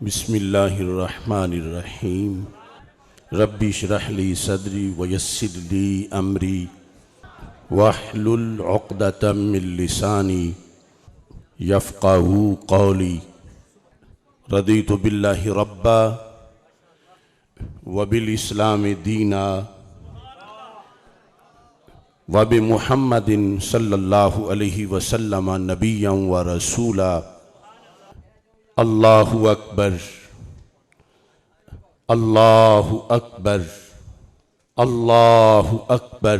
बिस्मिल्लाहिर्रहमानिर्रहीम। रब्बि इश्रह ली सदरी वयस्सिर ली अमरी वहलुल उक़दतम मिन लिसानी यफ़क़हू क़ौली। रदीतु बिल्लाहि रब्बा व बिल इस्लामि दीना व बि मुहम्मदिन सल्लल्लाहु अलैहि वसल्लम नबिय्यन व रसूला। अल्लाहु अकबर, अल्लाहु अकबर, अल्लाहु अकबर।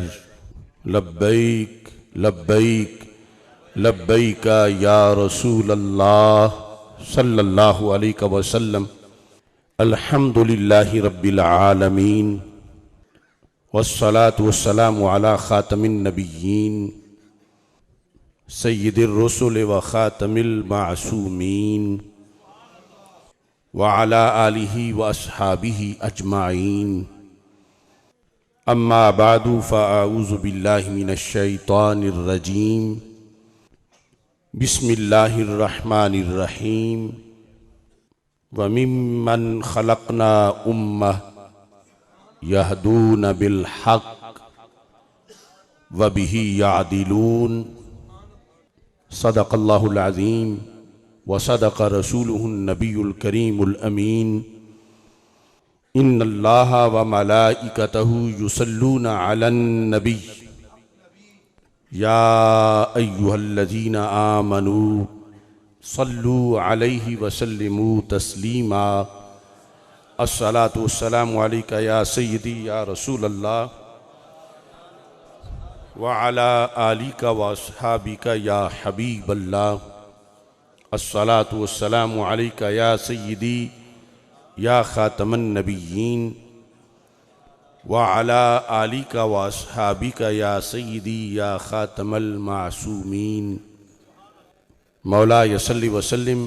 लब्बैक लब्बैक लब्बैक या रसूल अल्लाह सल्लल्लाहु अलैहि वसल्लम। अल्हम्दुलिल्लाहि रब्बिल आलमीन वस्सलातु वस्सलामु अला खातमिन नबिय्यीन सय्यिदिर रुसुल व खातमिल मासूमीन व अला आलिहि व अस्हाबिहि अजमाइन। अम्मा बादु फ़अऊज़ु बिल्लाहि मिनश शैतानिर रजीम। बिस्मिल्लाहिर रहमानिर रहीम। व मिम्मन खलक़ना उम्मह यहदून बिल हक़ व बिही यादिलून। सदक़ल्लाहुल अज़ीम व सदक़ रसूलुहुन नबियुल करीमुल अमीन। इन्नल्लाहा व मलाइकतहु युसल्लूना अलन नबी या अय्युहल्लज़ीना आमनू सल्लू अलैहि व सल्लिमू तस्लीमा। अस्सलातु वस्सलामु अलैका या सय्यदी या रसूल अल्लाह व अला आलिका व अस्हाबिका या हबीब अल्लाह। अस्सलातु वस्सलामु अलैका या सय्यदी या खातमन नबिय्यीन व अला आलिका व अस्हाबिका या सय्यदी या खातमल मासूमीन। मौला यसल्लि वसल्लिम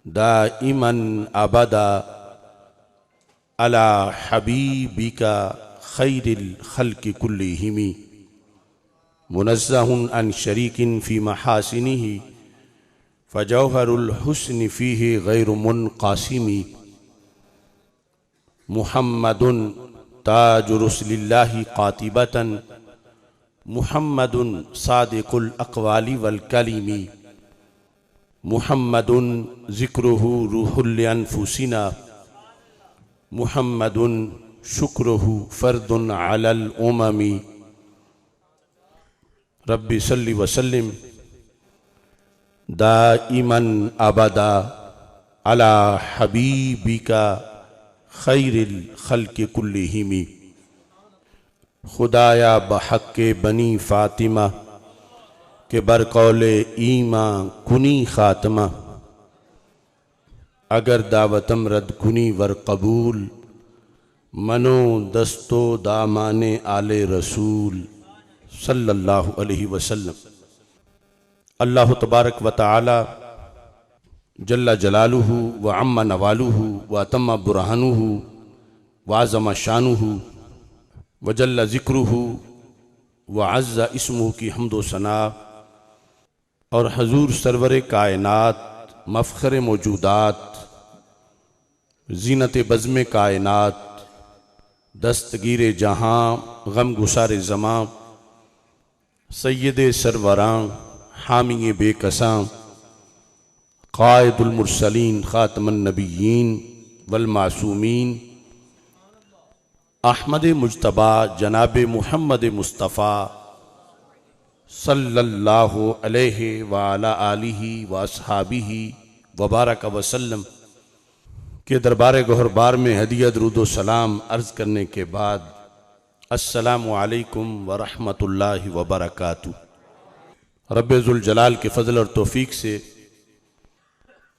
दाइमन अबदा अला हबीबिका खैरिल खल्क़ि कुल्लिहिम मुनज़्ज़हुन अन शरीकिन फ़ी महासिनिही फ़जौहरुल हुस्नि फ़ीहि गैरु मुनक़ासिमी। मुहम्मदुन ताजु रुसुलिल्लाहि क़ातिबतन मुहम्मदुन सादिक़ुल अक़वालि वल कलिमी। मुहम्मदुन ज़िक्रुहु रूहुल अनफुसिना मुहम्मदुन शुक्रुहु फ़र्दुन अलल उममी। रब्बि सल्लि वसल्लिम दाइमन अबदा अला हबीबिका खैरिल खल्क़ि कुल्लिहिम। खुदाया बहक़्क़े बनी फ़ातिमा के बरकौले ईमां कुनी ख़ात्मा। अगर दावतम रद कुनी वर कबूल मनो दस्तो दामाने आले रसूल सल्लल्लाहु अलैहि वसल्लम। अल्लाह तबारक व तआला जल्ला जलालुहु व अम्मा नवालुहु व अतम्मा बुरहानुहु व अज़्ज़मा शानुहु व जल्ला ज़िक्रुहु व अज़्ज़ा इस्मुहु की हम्दो सना और हजूर सरवर कायनात मफ़ख़र मौजूदात ज़ीनत बज़्म कायनात दस्तगीर जहाँ गम गुसार ज़मां सय्यद सरवरां हामी बेकसां क़ाइदुल मुरसलीन ख़ातमुन नबिय्यीन वल मासूमीन अहमद मुज्तबा जनाब मुहम्मद मुस्तफ़ा सल्लल्लाहु अलैहि व अला आलिहि व अस्हाबिहि व बारक वसल्लम के दरबार गौहरबार में हदिया दुरूद व सलाम अर्ज़ करने के बाद अस्सलामु अलैकुम व रहमतुल्लाहि व बरकातुहू। रब्बे ज़ुल जलाल के फ़ज़ल और तौफ़ीक़ से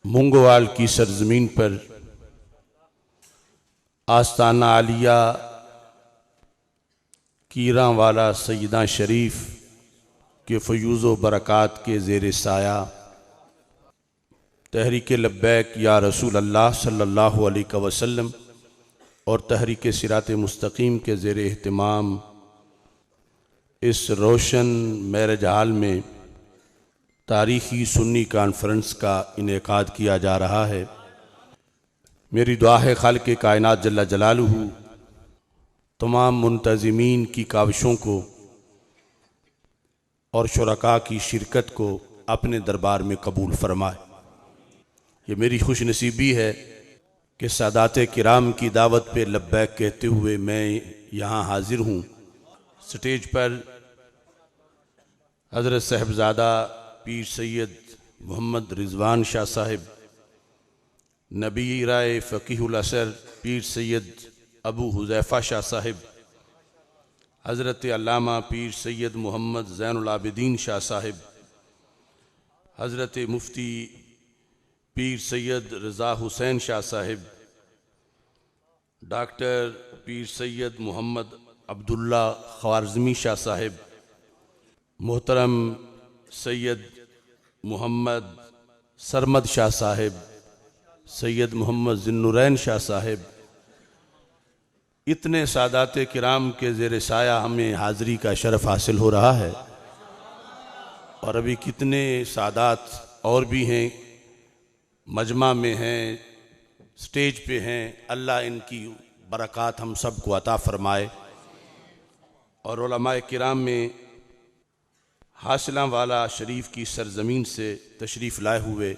मुंगोवाल की सरज़मीन पर आस्ताना आलिया कीरांवाला सैयदा शरीफ के फ़यूज़ व बरक़ात के ज़ेर साया तहरीक लब्बैक या रसूल अल्लाह सल्लल्लाहु अलैहि वसल्लम और तहरीक सिरात मुस्तकीम के ज़ेर एहतिमाम इस रोशन मैरिज हाल में तारीख़ी सुन्नी कॉन्फ्रेंस का इनेकाद किया जा रहा है। मेरी दुआ है खालिक़ कायनात जल्ला जलालुहु तमाम मुंतज़िमीन की काविशों को और शुरका की शिरकत को अपने दरबार में कबूल फरमाए। ये मेरी खुश नसीबी है कि सादाते किराम की दावत पे लब्बैक कहते हुए मैं यहाँ हाजिर हूँ। स्टेज पर हज़रत साहिबज़ादा पीर सैयद मोहम्मद रिजवान शाह साहिब, नबी राय फ़कीहुल असर पीर सैयद अबू हुज़ैफ़ा शाह साहिब, हज़रत अल्लामा पीर सैयद मोहम्मद ज़ैनुल आबिदीन शाह साहिब, हज़रत मुफ्ती पीर सैयद रज़ा हुसैन शाह साहिब, डॉक्टर पीर सैयद मोहम्मद अब्दुल्ला ख़वारज़मी शाह साहिब, मोहतरम सैयद मोहम्मद सरमद शाह साहिब, सैयद मोहम्मद ज़िन्नुरैन शाह साहिब, इतने सादाते किराम के ज़ेर साया हमें हाज़री का शरफ़ हासिल हो रहा है। और अभी कितने सादात और भी हैं, मजमा में हैं, स्टेज पे हैं। अल्लाह इनकी बरक़ात हम सब को अता फ़रमाए। और उलमाए किराम में हासिला वाला शरीफ की सरज़मीन से तशरीफ़ लाए हुए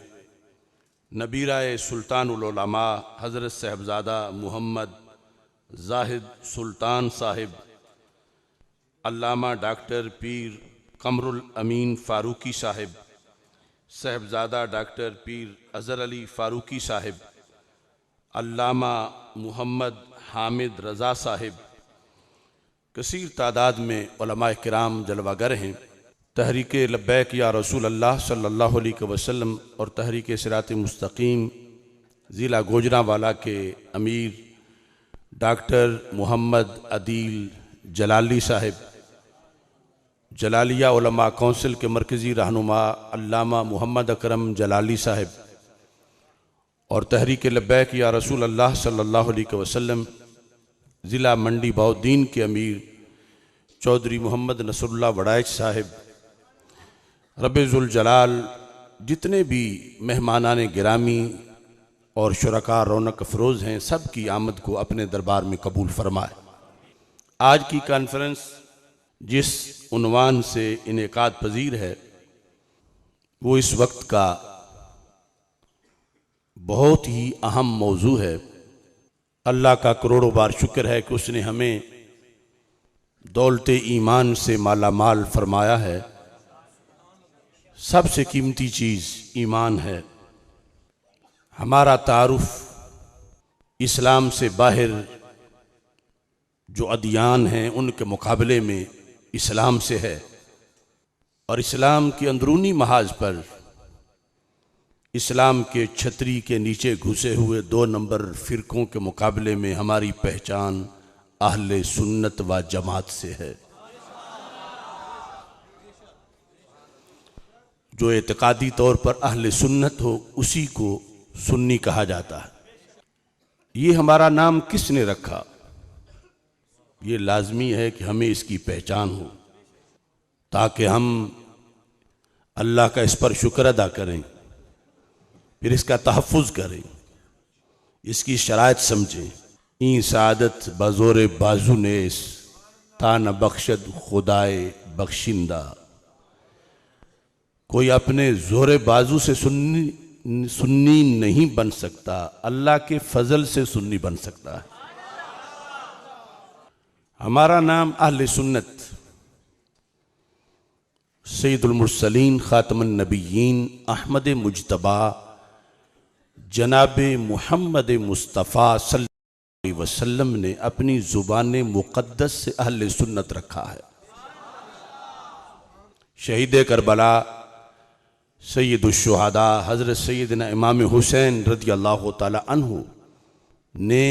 नबीराए सुल्तानुल उलमा हज़रत साहिबज़ादा मोहम्मद ज़ाहिद सुल्तान साहिब, अल्लामा डॉक्टर पीर कमरुल अमीन फ़ारूकी साहिब, साहिबज़ादा डॉक्टर पीर अज़हर अली फ़ारूकी साहिब, अल्लामा मोहम्मद हामिद रज़ा साहिब, कसीर तादाद में उलमाए किराम जलवागर हैं। तहरीक लब्बैक या रसूल अल्लाह सल्लल्लाहु अलैहि वसल्लम और तहरीक सिरात मुस्तकीम ज़िला गुजरांवाला के अमीर डॉक्टर मोहम्मद अदील जलाली साहिब, जलालिया उलमा कौंसिल के मरकज़ी रहनुमा अल्लामा मोहम्मद अकरम जलाली साहिब, और तहरीक लब्बैक या रसूल अल्लाह सल्लल्लाहु अलैहि वसल्लम ज़िला मंडी बहाउद्दीन के अमीर चौधरी मोहम्मद नसरुल्लाह वड़ाइच साहिब, रब्बे ज़ुल जलाल जितने भी मेहमानाने गिरामी और शुरका रौनक अफरोज़ हैं, सब की आमद को अपने दरबार में कबूल फरमाए। आज की कॉन्फ्रेंस जिस उन्वान से इनेकाद पजीर है वो इस वक्त का बहुत ही अहम मौजू है। अल्लाह का करोड़ों बार शुक्र है कि उसने हमें दौलते ईमान से माला माल फरमाया है। सबसे कीमती चीज़ ईमान है। हमारा तारुफ इस्लाम से बाहर जो अदियान हैं उनके मुकाबले में इस्लाम से है, और इस्लाम के अंदरूनी महाज पर इस्लाम के छतरी के नीचे घुसे हुए 2 नंबर फ़िरक़ों के मुकाबले में हमारी पहचान अहले सुन्नत व जमात से है। जो एतकादी तौर पर अहले सुन्नत हो उसी को सुन्नी कहा जाता है। ये हमारा नाम किसने रखा? ये लाजमी है कि हमें इसकी पहचान हो ताकि हम अल्लाह का इस पर शुक्र अदा करें, फिर इसका तहफ़्फ़ुज़ करें, इसकी शराइत समझें। ई सादत बज़ोर बाजू नेस ता न बख्शद खुदाए बख्शिंदा। कोई अपने ज़ोरे बाजू से सुन्नी नहीं बन सकता, अल्लाह के फजल से सुन्नी बन सकता है। हमारा नाम अहले सुन्नत सैयदुल मुरसलीन खातमुन नबिय्यीन अहमद मुज्तबा जनाब मुहम्मद मुस्तफ़ा सल्लल्लाहु अलैहि वसल्लम ने अपनी ज़ुबान मुक़द्दस से अहले सुन्नत रखा है। शहीद करबला सैयदुश्शुहदा हज़रत सैयदना इमाम हुसैन रज़ी अल्लाह ताला अन्हु ने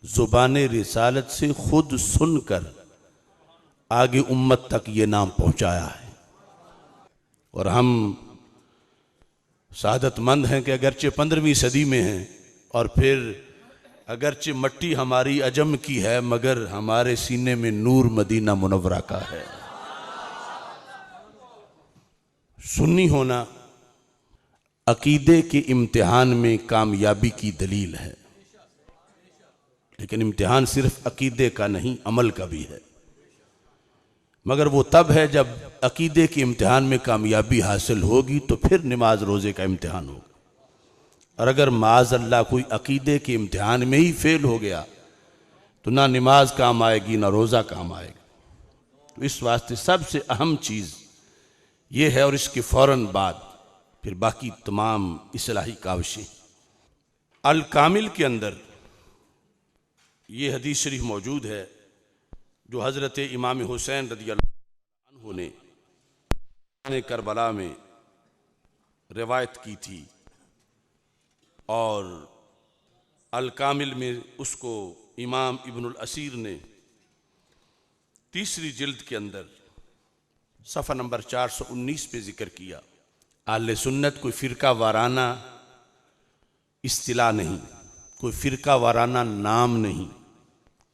ज़ुबान रिसालत से खुद सुनकर आगे उम्मत तक ये नाम पहुँचाया है। और हम सादतमंद हैं कि अगरचे 15वीं सदी में हैं और फिर अगरचे मट्टी हमारी अजम की है मगर हमारे सीने में नूर मदीना मुनव्वरा का है। सुन्नी होना अकीदे के इम्तिहान में कामयाबी की दलील है। लेकिन इम्तिहान सिर्फ अकीदे का नहीं, अमल का भी है। मगर वो तब है जब अकीदे के इम्तिहान में कामयाबी हासिल होगी तो फिर नमाज रोज़े का इम्तिहान होगा। और अगर माज़ अल्लाह कोई अकीदे के इम्तिहान में ही फेल हो गया तो ना नमाज काम आएगी ना रोज़ा काम आएगा। तो इस वास्ते सबसे अहम चीज़ ये है, और इसके फ़ौरन बाद फिर बाकी तमाम इस्लाही काविशें। अल कामिल के अंदर ये हदीस शरीफ मौजूद है जो हज़रत इमाम हुसैन रदियल्लाहु अन्हु ने करबला में रिवायत की थी, और अल कामिल में उसको इमाम इब्नुल असीर ने तीसरी जिल्द के अंदर सफ़ा नंबर 419 पे जिक्र किया। आले सुन्नत कोई फ़िरका वाराना इस्तिलाह नहीं, कोई फ़िरका वाराना नाम नहीं,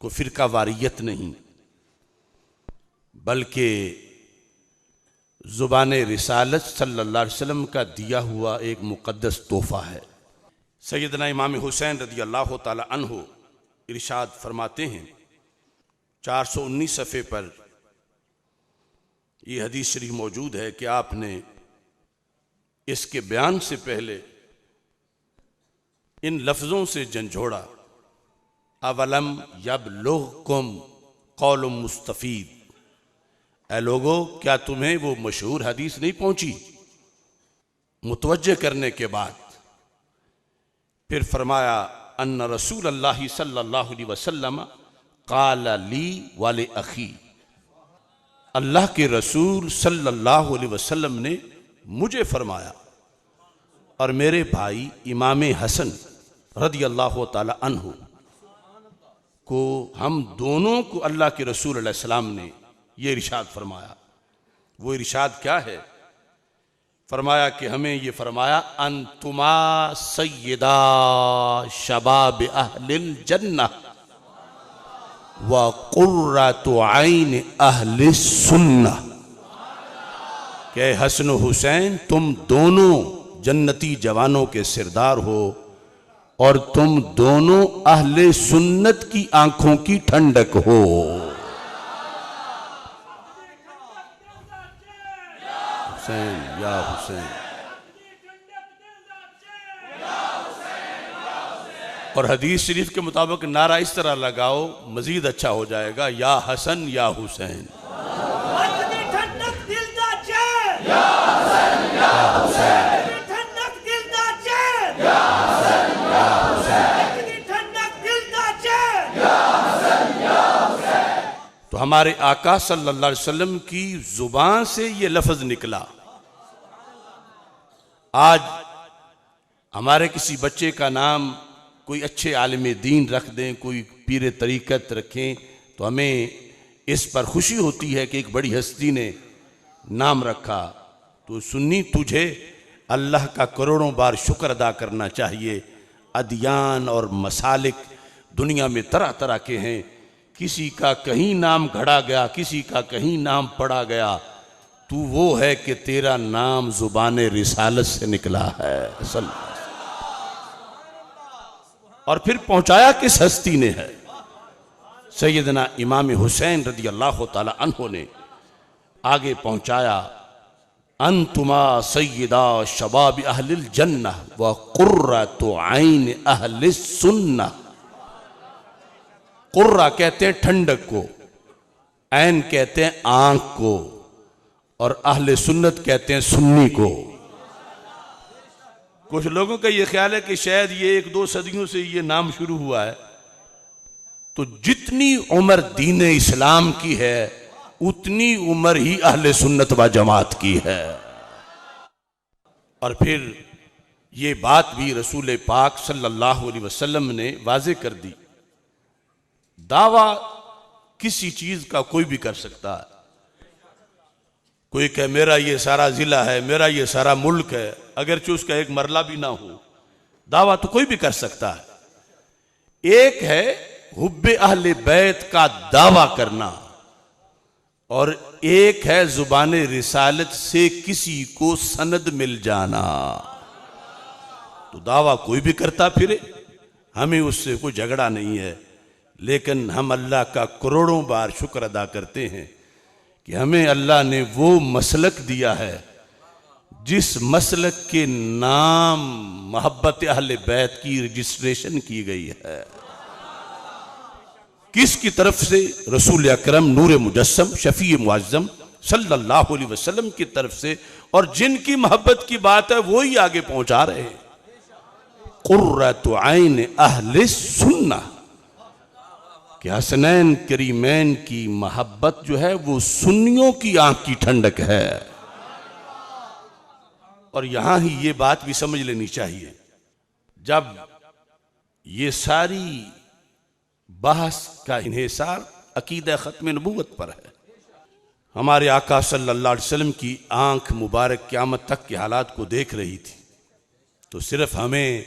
कोई फ़िरका वारियत नहीं, बल्कि ज़ुबान रिसालत सल्लल्लाहु अलैहि वसल्लम का दिया हुआ एक मुक़द्दस तोहफ़ा है। सैयदना इमाम हुसैन रदियल्लाहु ताला अन्हु इरशाद फरमाते हैं, 419 सफ़े पर यह हदीस शरीफ मौजूद है कि आपने इसके बयान से पहले इन लफ्ज़ों से झंझोड़ा, अवलम यबलुगकुम कौलुम मुस्तफ़ीद, ऐ लोगो क्या तुम्हें वो मशहूर हदीस नहीं पहुंची। मुतवज्जे करने के बाद फिर फरमाया, अन्ना रसूल अल्लाह सल्लल्लाहु अलैहि वसल्लम क़ाल ली वाले अखी, अल्लाह के रसूल सल्लल्लाहु अलैहि वसल्लम ने मुझे फरमाया और मेरे भाई इमाम हसन रदियल्लाहु ताला अन्हु को, हम दोनों को अल्लाह के रसूल अलैहि सलाम ने ये इरशाद फरमाया। वो इरशाद क्या है? फरमाया कि हमें ये फरमाया, अंतुमा सय्यदा शबाब अहलिल जन्नह व कुर्रतु ऐन अहलिस सुन्नह, कि हसन हुसैन तुम दोनों जन्नती जवानों के सिरदार हो और तुम दोनों अहले सुन्नत की आंखों की ठंडक हो। हुसैन या हुसैन। और हदीस शरीफ के मुताबिक नारा इस तरह लगाओ, मजीद अच्छा हो जाएगा, या हसन या हुसैन। तो हमारे आका सल्लल्लाहु अलैहि वसल्लम की जुबान से ये लफ्ज़ निकला। आज हमारे किसी बच्चे का नाम कोई अच्छे आलिम दीन रख दें, कोई पीर तरीक़त रखें, तो हमें इस पर खुशी होती है कि एक बड़ी हस्ती ने नाम रखा। तो सुन्नी तुझे अल्लाह का करोड़ों बार शुक्र अदा करना चाहिए। अदियान और मसालिक दुनिया में तरह तरह के हैं, किसी का कहीं नाम घड़ा गया, किसी का कहीं नाम पढ़ा गया। तू वो है कि तेरा नाम ज़ुबान रिसालत से निकला है असल। और फिर पहुंचाया किस हस्ती ने है? सैयदना इमाम हुसैन रदियल्लाहु ताला अन्हु ने आगे पहुंचाया, अंतुमा सय्यदा शबाब अहलिल जन्नह व कुर्रतु ऐन अहलिस सुन्नह। कुर्रा कहते हैं ठंडक को, ऐन कहते हैं आंख को, और अहले सुन्नत कहते हैं सुन्नी को। कुछ लोगों का ये ख्याल है कि शायद ये 1-2 सदियों से ये नाम शुरू हुआ है। तो जितनी उम्र दीन इस्लाम की है उतनी उम्र ही अहले सुन्नत व जमात की है। और फिर ये बात भी रसूल पाक सल्लल्लाहु अलैहि वसल्लम ने वाज़े कर दी, दावा किसी चीज का कोई भी कर सकता है। कोई कहे मेरा ये सारा जिला है, मेरा ये सारा मुल्क है, अगरचे उसका एक मरला भी ना हो, दावा तो कोई भी कर सकता है। एक है हुब्बे अहले बैत का दावा करना, और एक है जुबान रिसालत से किसी को सनद मिल जाना। तो दावा कोई भी करता फिरे, हमें उससे कोई झगड़ा नहीं है। लेकिन हम अल्लाह का करोड़ों बार शुक्र अदा करते हैं कि हमें अल्लाह ने वो मसलक दिया है जिस मसलक के नाम मोहब्बत अहले बैत की रजिस्ट्रेशन की गई है। किसकी तरफ से? रसूल अकरम नूर मुजस्सम शफी मुअज्जम सल्लल्लाहु अलैहि वसल्लम की तरफ से। और जिनकी मोहब्बत की बात है वो ही आगे पहुंचा रहे हैं। कुर्रतु ऐन अहले सुन्ना कि हसनैन करीमैन की मोहब्बत जो है वो सुन्नियों की आंख की ठंडक है। और यहां ही ये बात भी समझ लेनी चाहिए, जब ये सारी बहस का इन्हिसार अकीदा खत्म नबूवत पर है। हमारे आका सल्लल्लाहु अलैहि वसल्लम की आंख मुबारक क़यामत तक के हालात को देख रही थी, तो सिर्फ हमें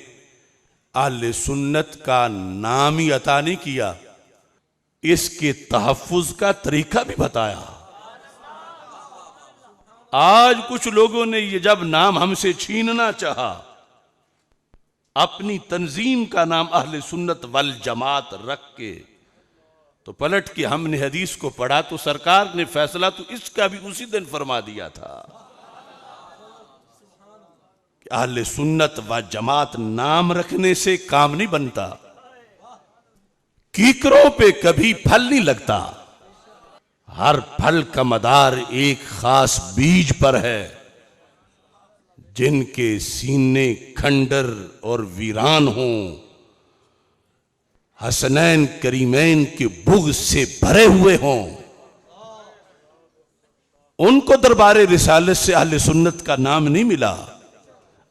अहले सुन्नत का नाम ही अता नहीं किया, इसके तहफ़्फ़ुज़ का तरीका भी बताया। आज कुछ लोगों ने ये जब नाम हमसे छीनना चाहा, अपनी तंजीम का नाम अहले सुन्नत वल जमात रख के, तो पलट के हमने हदीस को पढ़ा तो सरकार ने फैसला तो इसका भी उसी दिन फरमा दिया था कि अहले सुन्नत व जमात नाम रखने से काम नहीं बनता, कीकरों पे कभी फल नहीं लगता। हर फल का मदार एक खास बीज पर है, जिनके सीने खंडर और वीरान हों, हसनैन करीमैन के बुग़्ज़ से भरे हुए हों, उनको दरबारे रिसालत से अहले सुन्नत का नाम नहीं मिला।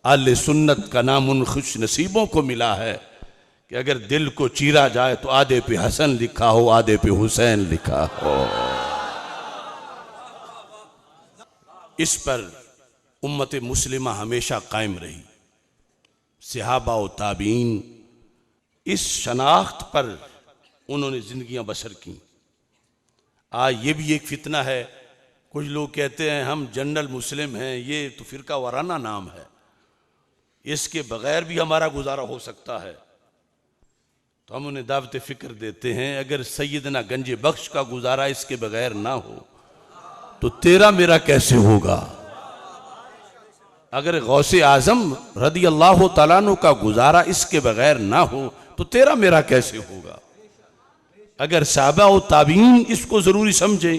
अहले सुन्नत का नाम उन खुश नसीबों को मिला है कि अगर दिल को चीरा जाए तो आधे पे हसन लिखा हो, आधे पे हुसैन लिखा हो। इस पर उम्मत मुस्लिमा हमेशा कायम रही। सहाबा व ताबीन इस शनाख्त पर उन्होंने जिंदगियां बसर की। आज ये भी एक फितना है, कुछ लोग कहते हैं हम जनरल मुस्लिम हैं, ये तो फिरका वाराना नाम है, इसके बगैर भी हमारा गुजारा हो सकता है। तो हम उन्हें दावत फिक्र देते हैं, अगर सैयदना गंजे बख्श का गुजारा इसके बगैर ना हो तो तेरा मेरा कैसे होगा? अगर गौसे आजम रदी अल्लाह तआला अन्हु का गुजारा इसके बगैर ना हो तो तेरा मेरा कैसे होगा? अगर सहाबा और ताबीन इसको जरूरी समझे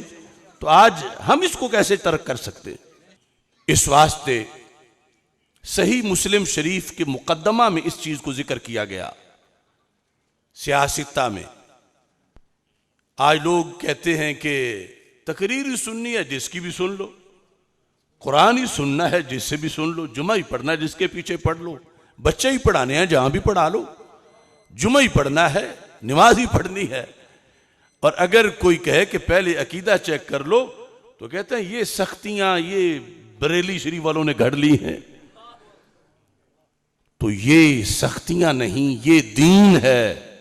तो आज हम इसको कैसे तर्क कर सकते? इस वास्ते सही मुस्लिम शरीफ के मुकद्दमा में इस चीज को जिक्र किया गया। सियासता में आज लोग कहते हैं कि तकरीर ही सुननी है जिसकी भी सुन लो, कुरान ही सुनना है जिससे भी सुन लो, जुमा ही पढ़ना है जिसके पीछे पढ़ लो, बच्चे ही पढ़ाने हैं जहां भी पढ़ा लो, जुमा ही पढ़ना है, नमाज ही पढ़नी है। और अगर कोई कहे कि पहले अकीदा चेक कर लो तो कहते हैं ये सख्तियां ये बरेली शरीफ वालों ने घड़ ली हैं। तो ये सख्तियां नहीं, ये दीन है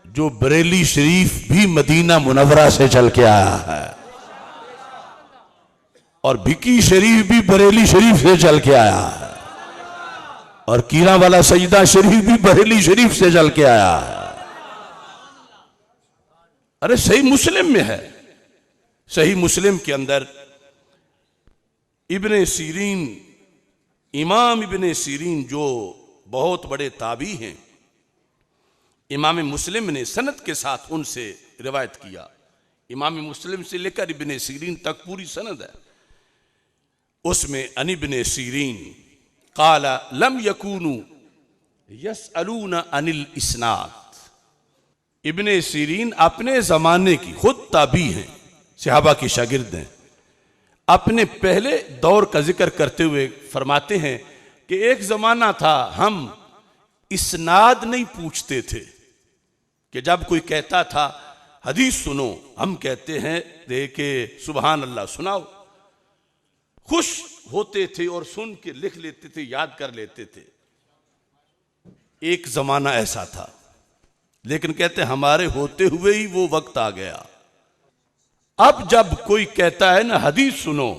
जो बरेली शरीफ भी मदीना मुनव्वरा से चल के आया है, और भिकी शरीफ भी बरेली शरीफ से चल के आया है, और कीरा वाला सजदा शरीफ भी बरेली शरीफ से चल के आया है। अरे सही मुस्लिम में है, सही मुस्लिम के अंदर इब्ने सीरीन, इमाम इब्ने सीरीन जो बहुत बड़े ताबी हैं, इमाम मुस्लिम ने सनद के साथ उनसे रिवायत किया। इमाम मुस्लिम से लेकर इब्ने सीरीन तक पूरी सनद है। उसमें अन इब्ने सीरीन काला लम यकूनु यसअलूना अनिल इस्नाद। इब्ने सीरीन अपने जमाने की खुद ताबी हैं, सहाबा की शागिर्द हैं, अपने पहले दौर का जिक्र करते हुए फरमाते हैं कि एक जमाना था हम इस्नाद नहीं पूछते थे, कि जब कोई कहता था हदीस सुनो, हम कहते हैं देखे सुभान अल्लाह सुनाओ, खुश होते थे और सुन के लिख लेते थे, याद कर लेते थे। एक जमाना ऐसा था, लेकिन कहते हमारे होते हुए ही वो वक्त आ गया। अब जब कोई कहता है ना हदीस सुनो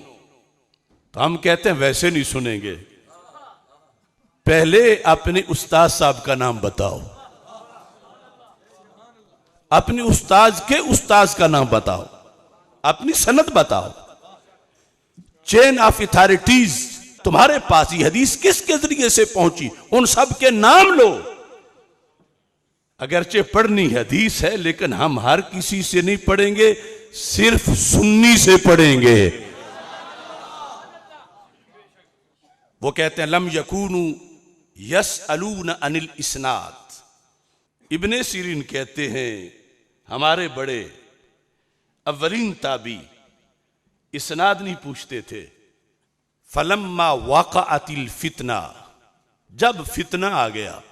तो हम कहते हैं वैसे नहीं सुनेंगे, पहले अपने उस्ताद साहब का नाम बताओ, अपने उस्ताद के उस्ताद का नाम बताओ, अपनी सनद बताओ, चेन ऑफ अथॉरिटीज तुम्हारे पास ये हदीस किसके जरिए से पहुंची, उन सब के नाम लो। अगरचे पढ़नी हदीस है, लेकिन हम हर किसी से नहीं पढ़ेंगे, सिर्फ सुन्नी से पढ़ेंगे। वो कहते हैं लम यकूनु यसअलून अनिल इस्नाद। इब्ने सीरीन कहते हैं हमारे बड़े अव्वलीन ताबी इस्नाद नहीं पूछते थे। फलम्मा वाक़अतिल फितना, जब फितना आ गया,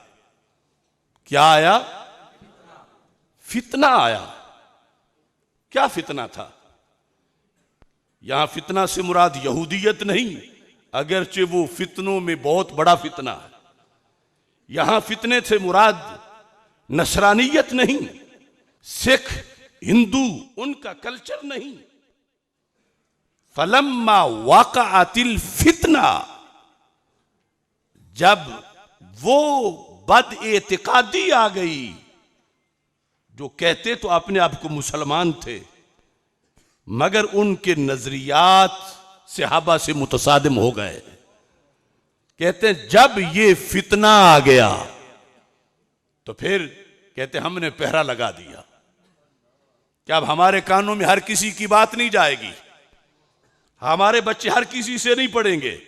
क्या आया? फितना आया। क्या फितना था? यहां फितना से मुराद यहूदियत नहीं, अगरचे वो फितनों में बहुत बड़ा फितना है। यहां फितने से मुराद नसरानियत नहीं, सिख हिंदू उनका कल्चर नहीं। फलम्मा वाक़अतिल फितना, जब वो बद एतिकादी आ गई, जो कहते तो अपने आप को मुसलमान थे मगर उनके नजरियात सहाबा से मुतसादिम हो गए। कहते हैं जब ये फितना आ गया तो फिर कहते हमने पहरा लगा दिया कि अब हमारे कानों में हर किसी की बात नहीं जाएगी, हमारे बच्चे हर किसी से नहीं पढ़ेंगे।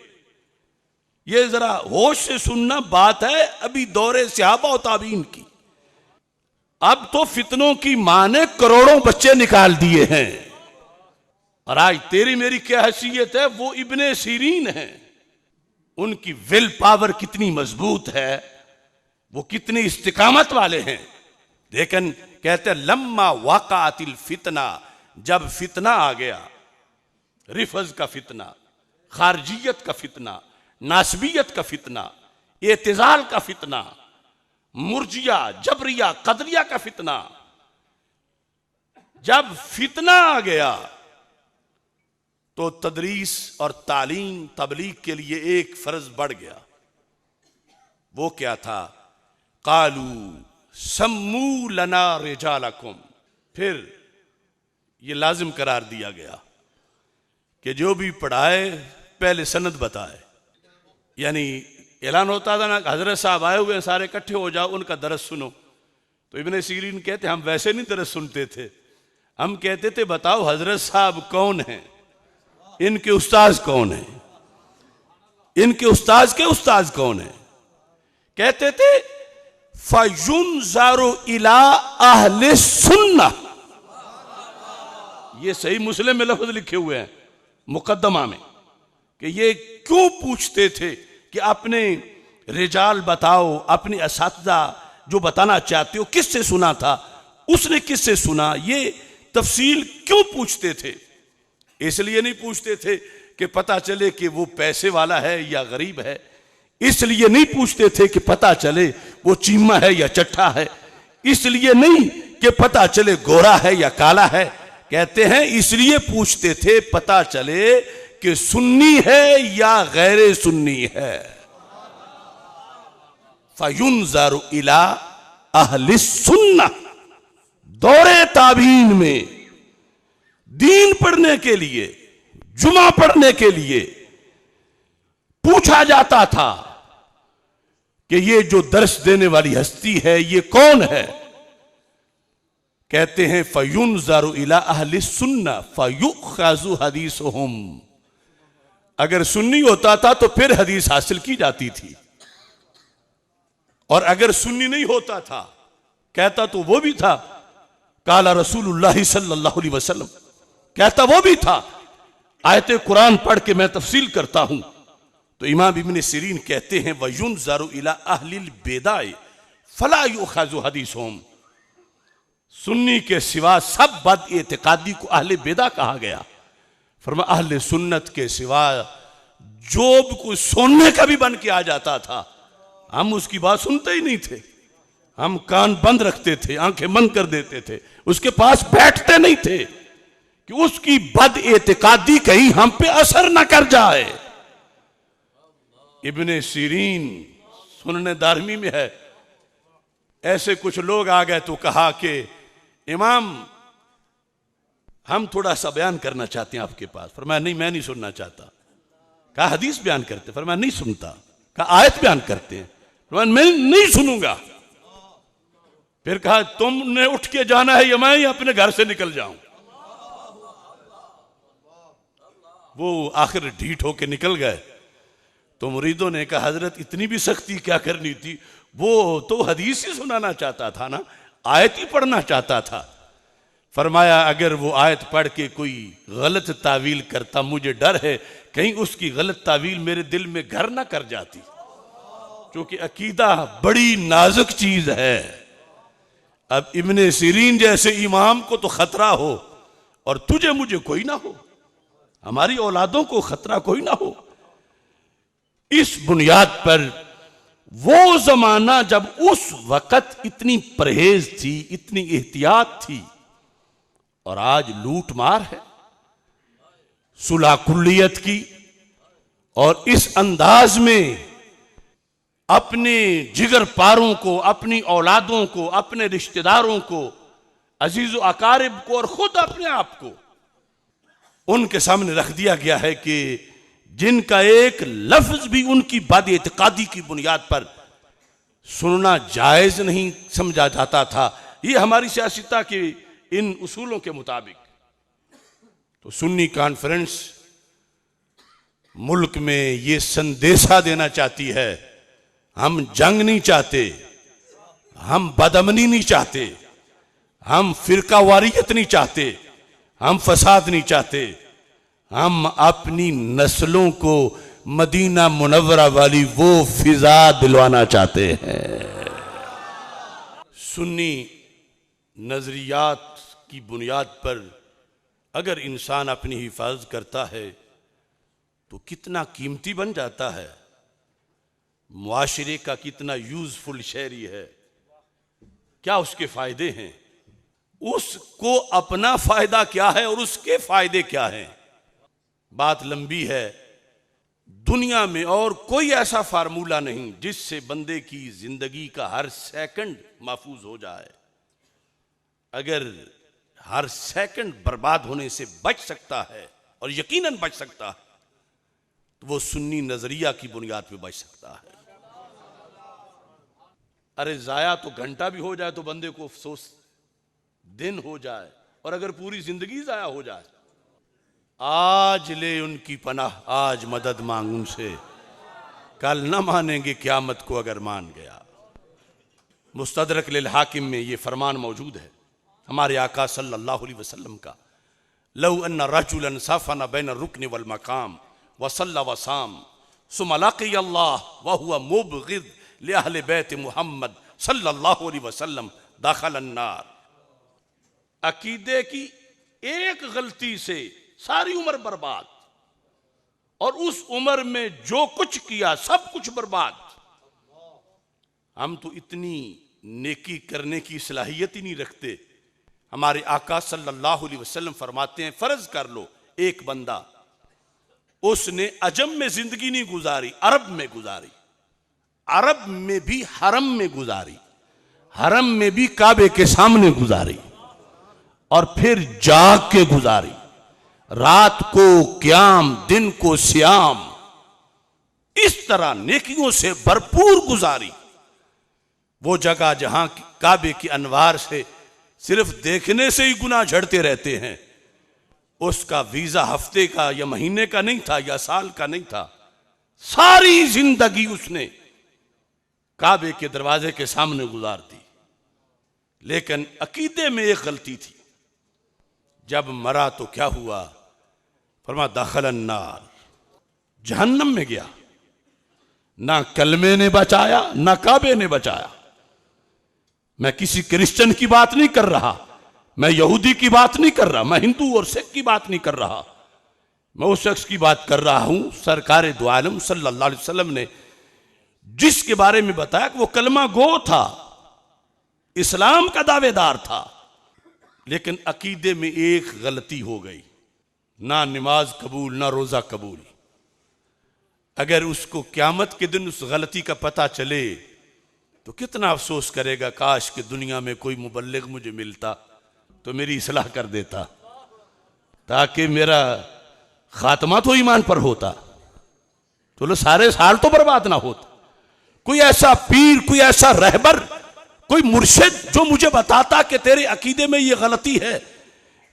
ये जरा होश से सुनना बात है अभी दौरे सहाबा और ताबीन की। अब तो फितनों की मां ने करोड़ों बच्चे निकाल दिए हैं, और आज तेरी मेरी क्या हैसियत है? वो इब्ने सीरीन है, उनकी विल पावर कितनी मजबूत है, वो कितनी इस्तिकामत वाले हैं। लेकिन कहते लम्मा वाक़अतिल फितना, जब फितना आ गया, रिफज का फितना, खारजियत का फितना, नासबियत का फितना, एतिजाल का फितना, मुर्जिया जबरिया कदरिया का फितना, जब फितना आ गया तो तदरीस और तालीम तबलीग के लिए एक फर्ज बढ़ गया। वो क्या था? कालू सम्मू लना रिजालकुम। फिर ये लाजिम करार दिया गया कि जो भी पढ़ाए पहले सनद बताए। यानी ऐलान होता था ना, हजरत साहब आए हुए सारे इकट्ठे हो जाओ, उनका दरस सुनो। तो इब्ने सीरीन कहते हम वैसे नहीं दरस सुनते थे, हम कहते थे बताओ हजरत साहब कौन हैं, इनके उस्ताद कौन हैं, इनके उस्ताद के उस्ताद कौन हैं। कहते थे फयुनज़रु इला अहले सुन्ना। ये सही मुस्लिम में लफ्ज लिखे हुए हैं मुकद्दमा में कि ये क्यों पूछते थे कि अपने रिजाल बताओ, अपने असातिज़ा जो बताना चाहते हो किससे सुना था, उसने किससे सुना, ये तफसील क्यों पूछते थे? इसलिए नहीं पूछते थे कि पता चले कि वो पैसे वाला है या गरीब है, इसलिए नहीं पूछते थे कि पता चले वो चीमा है या चट्टा है, इसलिए नहीं कि पता चले गोरा है या काला है। कहते हैं इसलिए पूछते थे पता चले कि सुन्नी है या गैर सुन्नी है। फयुनज़रु इला अहले सुन्ना। दौरे ताबीन में दीन पढ़ने के लिए, जुमा पढ़ने के लिए पूछा जाता था कि ये जो दर्श देने वाली हस्ती है ये कौन है। कहते हैं फयुनज़रु इला अहले सुन्ना फयुख़ज़ु हदीसुहुम। अगर सुन्नी होता था तो फिर हदीस हासिल की जाती थी, और अगर सुन्नी नहीं होता था, कहता तो वो भी था काला रसूलुल्लाह सल्लल्लाहु अलैहि वसल्लम, कहता वो भी था आयते कुरान पढ़ के मैं तफसील करता हूं। तो इमाम इब्ने सीरीन कहते हैं वयुनज़रु इला अहलिल बिदाअ फला युख़ज़ु हदीसुहुम। सुन्नी के सिवा सब बद एतिकादी को अहले बिदा कहा गया। फरमा अहले सुन्नत के सिवा जो भी कोई सोने का भी बन के आ जाता था हम उसकी बात सुनते ही नहीं थे, हम कान बंद रखते थे, आंखें बंद कर देते थे, उसके पास बैठते नहीं थे कि उसकी बद एतिकादी कहीं हम पे असर ना कर जाए। इब्ने सीरीन सुनने दारमी में है। ऐसे कुछ लोग आ गए तो कहा कि इमाम हम थोड़ा सा बयान करना चाहते हैं आपके पास। फरमाया नहीं, मैं नहीं सुनना चाहता। कहा हदीस बयान करते? फरमाया नहीं सुनता। कहा आयत बयान करते हैं? फरमाया मैं नहीं सुनूंगा। फिर कहा तुमने उठ के जाना है या मैं अपने घर से निकल जाऊं? वो आखिर ढीठ होके निकल गए। तो मुरीदों ने कहा हजरत इतनी भी सख्ती क्या करनी थी? वो तो हदीस ही सुनाना चाहता था ना, आयत ही पढ़ना चाहता था। फरमाया अगर वो आयत पढ़ के कोई गलत तावील करता, मुझे डर है कहीं उसकी गलत तावील मेरे दिल में घर ना कर जाती, क्योंकि अकीदा बड़ी नाजुक चीज है। अब इब्ने सीरीन जैसे इमाम को तो खतरा हो और तुझे मुझे कोई ना हो, हमारी औलादों को खतरा कोई ना हो। इस बुनियाद पर वो जमाना जब उस वक्त इतनी परहेज थी, इतनी एहतियात थी, और आज लूट मार है सुलह कुल्लियत की। और इस अंदाज में अपने जिगर पारों को, अपनी औलादों को, अपने रिश्तेदारों को, अजीज अकारिब को और खुद अपने आप को उनके सामने रख दिया गया है कि जिनका एक लफ्ज भी उनकी बद-एतिकादी की बुनियाद पर सुनना जायज नहीं समझा जाता था। ये हमारी सियासता के इन उसूलों के मुताबिक। तो सुन्नी कॉन्फ्रेंस मुल्क में ये संदेशा देना चाहती है, हम जंग नहीं चाहते, हम बदअमनी नहीं चाहते, हम फिरका वारियत नहीं चाहते, हम फसाद नहीं चाहते, हम अपनी नस्लों को मदीना मुनव्वरा वाली वो फिजा दिलवाना चाहते हैं। सुन्नी नजरियात की बुनियाद पर अगर इंसान अपनी हिफाजत करता है तो कितना कीमती बन जाता है, मुआशरे का कितना यूजफुल शहरी है, क्या उसके फायदे हैं, उसको अपना फायदा क्या है और उसके फायदे क्या हैं। बात लंबी है। दुनिया में और कोई ऐसा फार्मूला नहीं जिससे बंदे की जिंदगी का हर सेकंड महफूज हो जाए। अगर हर सेकंड बर्बाद होने से बच सकता है, और यकीनन बच सकता है, तो वो सुन्नी नजरिया की बुनियाद पे बच सकता है। अरे जाया तो घंटा भी हो जाए तो बंदे को अफसोस, दिन हो जाए, और अगर पूरी जिंदगी जाया हो जाए, आज ले उनकी पनाह, आज मदद मांग उनसे, कल न मानेंगे क़यामत को अगर मान गया। मुस्तदरक लिल हाकिम में ये फरमान मौजूद है हमारे आका सल्लल्लाहु अलैहि वसल्लम का, लौ अन्ना रजुलन सफ़ना बैन रुकन वल मकाम वसल्ला वसाम सुम्मा लक़िया अल्लाह व हुवा मुबग़िद li ahli बैत मुहम्मद सल्लल्लाहु अलैहि वसल्लम दाखिल अन्नार। अकीदे की एक गलती से सारी उम्र बर्बाद, और उस उम्र में जो कुछ किया सब कुछ बर्बाद। हम तो इतनी नेकी करने की सलाहियत ही नहीं रखते। हमारे आका सल्लल्लाहु अलैहि वसल्लम फरमाते हैं, फर्ज कर लो एक बंदा, उसने अजम में जिंदगी नहीं गुजारी, अरब में गुजारी, अरब में भी हरम में गुजारी, हरम में भी काबे के सामने गुजारी, और फिर जाग के गुजारी, रात को क्याम, दिन को सियाम, इस तरह नेकियों से भरपूर गुजारी। वो जगह जहां काबे की अनवार से सिर्फ देखने से ही गुनाह झड़ते रहते हैं, उसका वीजा हफ्ते का या महीने का नहीं था या साल का नहीं था, सारी जिंदगी उसने काबे के दरवाजे के सामने गुजार दी। लेकिन अकीदे में एक गलती थी, जब मरा तो क्या हुआ? फरमा दाखिल अन्नार, जहन्नम में गया। ना कलमे ने बचाया, ना काबे ने बचाया। मैं किसी क्रिश्चियन की बात नहीं कर रहा, मैं यहूदी की बात नहीं कर रहा, मैं हिंदू और सिख की बात नहीं कर रहा, मैं उस शख्स की बात कर रहा हूं सरकार दो आलम सल्लल्लाहु अलैहि वसल्लम ने जिसके बारे में बताया कि वो कलमा गो था, इस्लाम का दावेदार था, लेकिन अकीदे में एक गलती हो गई, ना नमाज कबूल ना रोजा कबूल। अगर उसको क़यामत के दिन उस गलती का पता चले तो कितना अफसोस करेगा, काश कि दुनिया में कोई मुबल्लिग मुझे मिलता तो मेरी इस्लाह कर देता, ताकि मेरा खात्मा तो ईमान पर होता, चलो सारे साल तो बर्बाद ना होता। कोई ऐसा पीर, कोई ऐसा रहबर, कोई मुर्शिद जो मुझे बताता कि तेरे अकीदे में ये गलती है,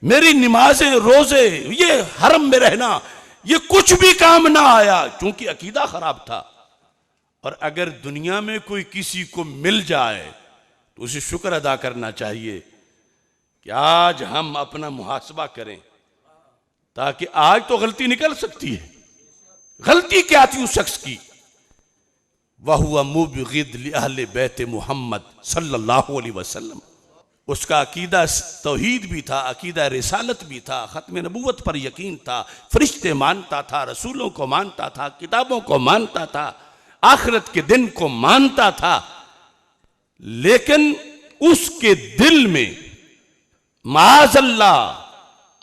मेरी नमाजें, रोजे, ये हरम में रहना, ये कुछ भी काम ना आया, क्योंकि अकीदा खराब था। और अगर दुनिया में कोई किसी को मिल जाए तो उसे शुक्र अदा करना चाहिए कि आज हम अपना मुहासबा करें, ताकि आज तो गलती निकल सकती है। गलती क्या थी उस शख्स की? वहुवा मुबगिद लि अहले बैत मोहम्मद सल्लल्लाहु अलैहि वसल्लम। उसका अकीदा तौहीद भी था, अकीदा रिसालत भी था, खत्म नबूवत पर यकीन था, फरिश्ते मानता था, रसूलों को मानता था, किताबों को मानता था, आखिरत के दिन को मानता था। लेकिन उसके दिल में माअज़ल्लाह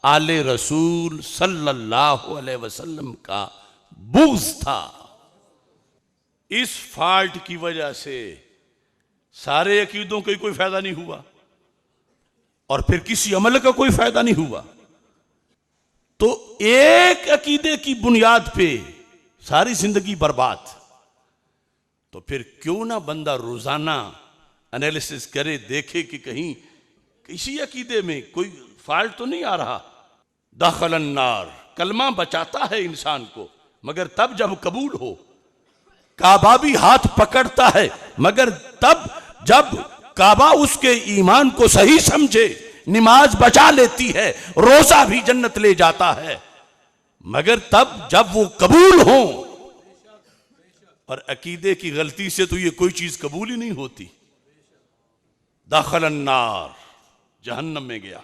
आले रसूल सल्लल्लाहु अलैहि वसल्लम का बुग़्ज़ था। इस फॉल्ट की वजह से सारे अकीदों का कोई फायदा नहीं हुआ और फिर किसी अमल का कोई फायदा नहीं हुआ। तो एक अकीदे की बुनियाद पे सारी जिंदगी बर्बाद। तो फिर क्यों ना बंदा रोजाना एनालिसिस करे, देखे कि कहीं किसी अकीदे में कोई फॉल्ट तो नहीं आ रहा। दखलन नार, कलमा बचाता है इंसान को, मगर तब जब कबूल हो। काबा भी हाथ पकड़ता है, मगर तब जब काबा उसके ईमान को सही समझे। नमाज बचा लेती है, रोजा भी जन्नत ले जाता है, मगर तब जब वो कबूल हो। और अकीदे की गलती से तो ये कोई चीज कबूल ही नहीं होती। दखलन नार, जहन्नम में गया।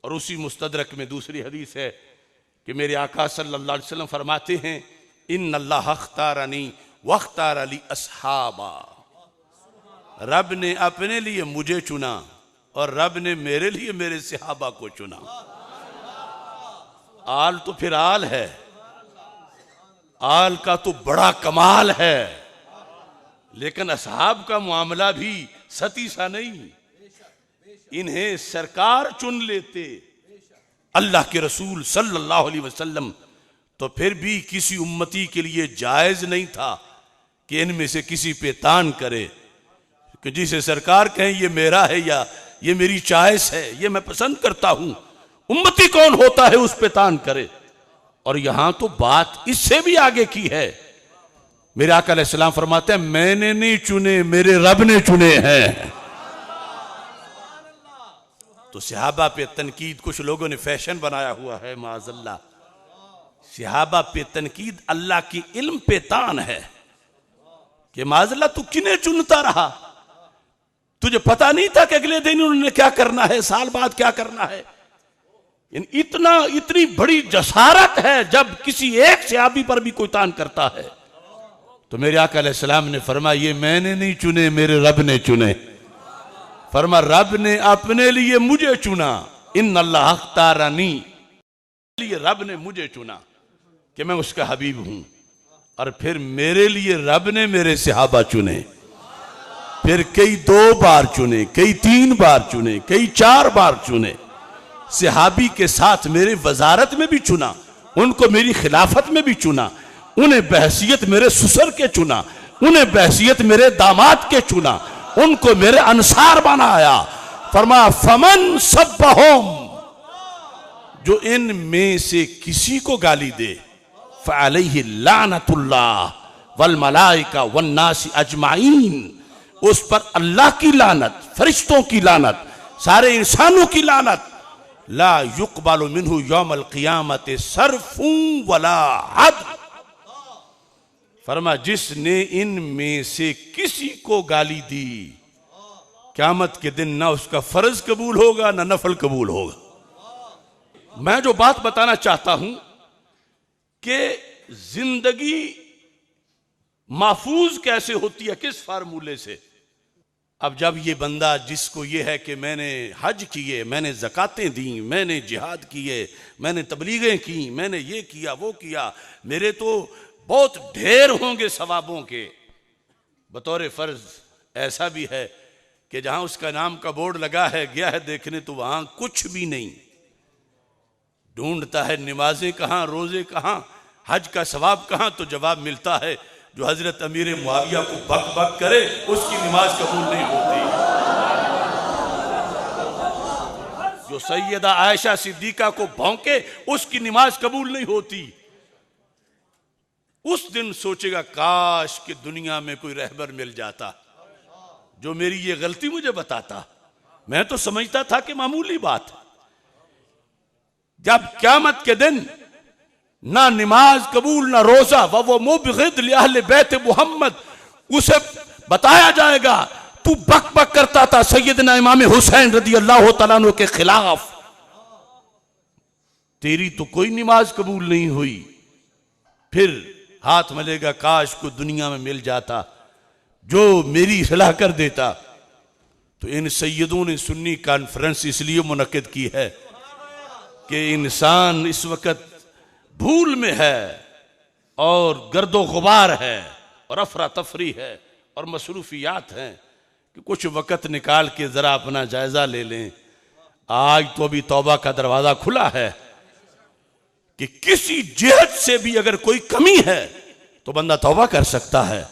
और उसी मुस्तदरक में दूसरी हदीस है कि मेरे आका सल्लल्लाहु अलैहि वसल्लम फरमाते हैं, इन्नल्लाह अख्तारनी वख्तार अली अस्हाबा। रब ने अपने लिए मुझे चुना और रब ने मेरे लिए मेरे सहाबा को चुना। आल तो फिर आल है, आल का तो बड़ा कमाल है, लेकिन असहाब का मामला भी सती सा नहीं। इन्हें सरकार चुन लेते, अल्लाह के रसूल सल्लल्लाहु अलैहि वसल्लम, तो फिर भी किसी उम्मती के लिए जायज नहीं था कि इनमें से किसी पे तान करे, कि जिसे सरकार कहें ये मेरा है या ये मेरी चॉइस है, ये मैं पसंद करता हूं। उम्मती कौन होता है उस पे तान करे। और यहां तो बात इससे भी आगे की है। मेरे आका अलैहिस्सलाम फरमाते हैं, मैंने नहीं चुने, मेरे रब ने चुने हैं। तो सहाबा पे तनकीद कुछ लोगों ने फैशन बनाया हुआ है, माअज़ल्लाह। सहाबा पे तनकीद अल्लाह की इल्म पे तान है कि माअज़ल्लाह तू किन्हें चुनता रहा, तुझे पता नहीं था कि अगले दिन उन्होंने क्या करना है, साल बाद क्या करना है। इतनी बड़ी जसारत है जब किसी एक सहाबी पर भी कोई तान करता है। तो मेरे आका अलैहिस्सलाम ने फरमाया, ये मैंने नहीं चुने, मेरे रब ने चुने। फरमा, रब ने अपने लिए मुझे चुना। इन्नल्लाह अख्तारनी, लिए रब ने मुझे चुना कि मैं उसका हबीब हूं। और फिर मेरे लिए रब ने मेरे सहाबा चुने, फिर कई 2 बार चुने, कई 3 बार चुने, कई 4 बार चुने। सहाबी के साथ मेरे वजारत में भी चुना, उनको मेरी खिलाफत में भी चुना, उन्हें बहसियत मेरे ससुर के चुना, उन्हें बहसियत मेरे दामाद के चुना, उनको मेरे अंसार बनाया। फरमाया, फमन सब्बहुम, जो इन में से किसी को गाली दे, फअलैहि लानतुल्लाह वल मलाइका वन नास अजमाइन, उस पर अल्लाह की लानत, फरिश्तों की लानत, सारे इंसानों की लानत। ला युक़बलु मिन्हु यौमल क़ियामत सर्फ़ु वला अदल। फरमा, जिसने इन में से किसी को गाली दी, क़यामत के दिन ना उसका फर्ज कबूल होगा ना नफल कबूल होगा। मैं जो बात बताना चाहता हूं कि जिंदगी महफूज कैसे होती है, किस फार्मूले से। अब जब ये बंदा जिसको ये है कि मैंने हज किए, मैंने ज़कातें दी, मैंने जिहाद किए, मैंने तबलीगें की, मैंने ये किया वो किया, मेरे तो बहुत ढेर होंगे सवाबों के। बतौर फर्ज ऐसा भी है कि जहां उसका नाम का बोर्ड लगा है, गया है देखने तो वहां कुछ भी नहीं। ढूंढता है नमाजें कहां, रोजे कहां, हज का सवाब कहां, तो जवाब मिलता है जो हजरत अमीर मुआविया को बक बक करे उसकी नमाज कबूल नहीं होती। जो सैयदा आयशा सिद्दीका को भौंके उसकी नमाज कबूल नहीं होती। उस दिन सोचेगा काश कि दुनिया में कोई रहबर मिल जाता जो मेरी ये गलती मुझे बताता। मैं तो समझता था कि मामूली बात है। जब क़यामत के दिन ना नमाज कबूल ना रोजा, वो मुबग़िद लिअहले बैत मोहम्मद, उसे बताया जाएगा तू बक बक करता था सैयदना इमाम हुसैन रदी अल्लाह तआला अन्हु के खिलाफ, तेरी तो कोई नमाज कबूल नहीं हुई। फिर हाथ मलेगा काश को दुनिया में मिल जाता जो मेरी सलाह कर देता। तो इन सैयदों ने सुन्नी कॉन्फ्रेंस इसलिए मुनक्किद की है कि इंसान इस वक्त भूल में है और गर्दो गुबार है और अफरा तफरी है और मसरूफियात हैं कि कुछ वक़्त निकाल के ज़रा अपना जायज़ा ले लें। आज तो अभी तौबा का दरवाज़ा खुला है कि किसी जिहत से भी अगर कोई कमी है तो बंदा तौबा कर सकता है,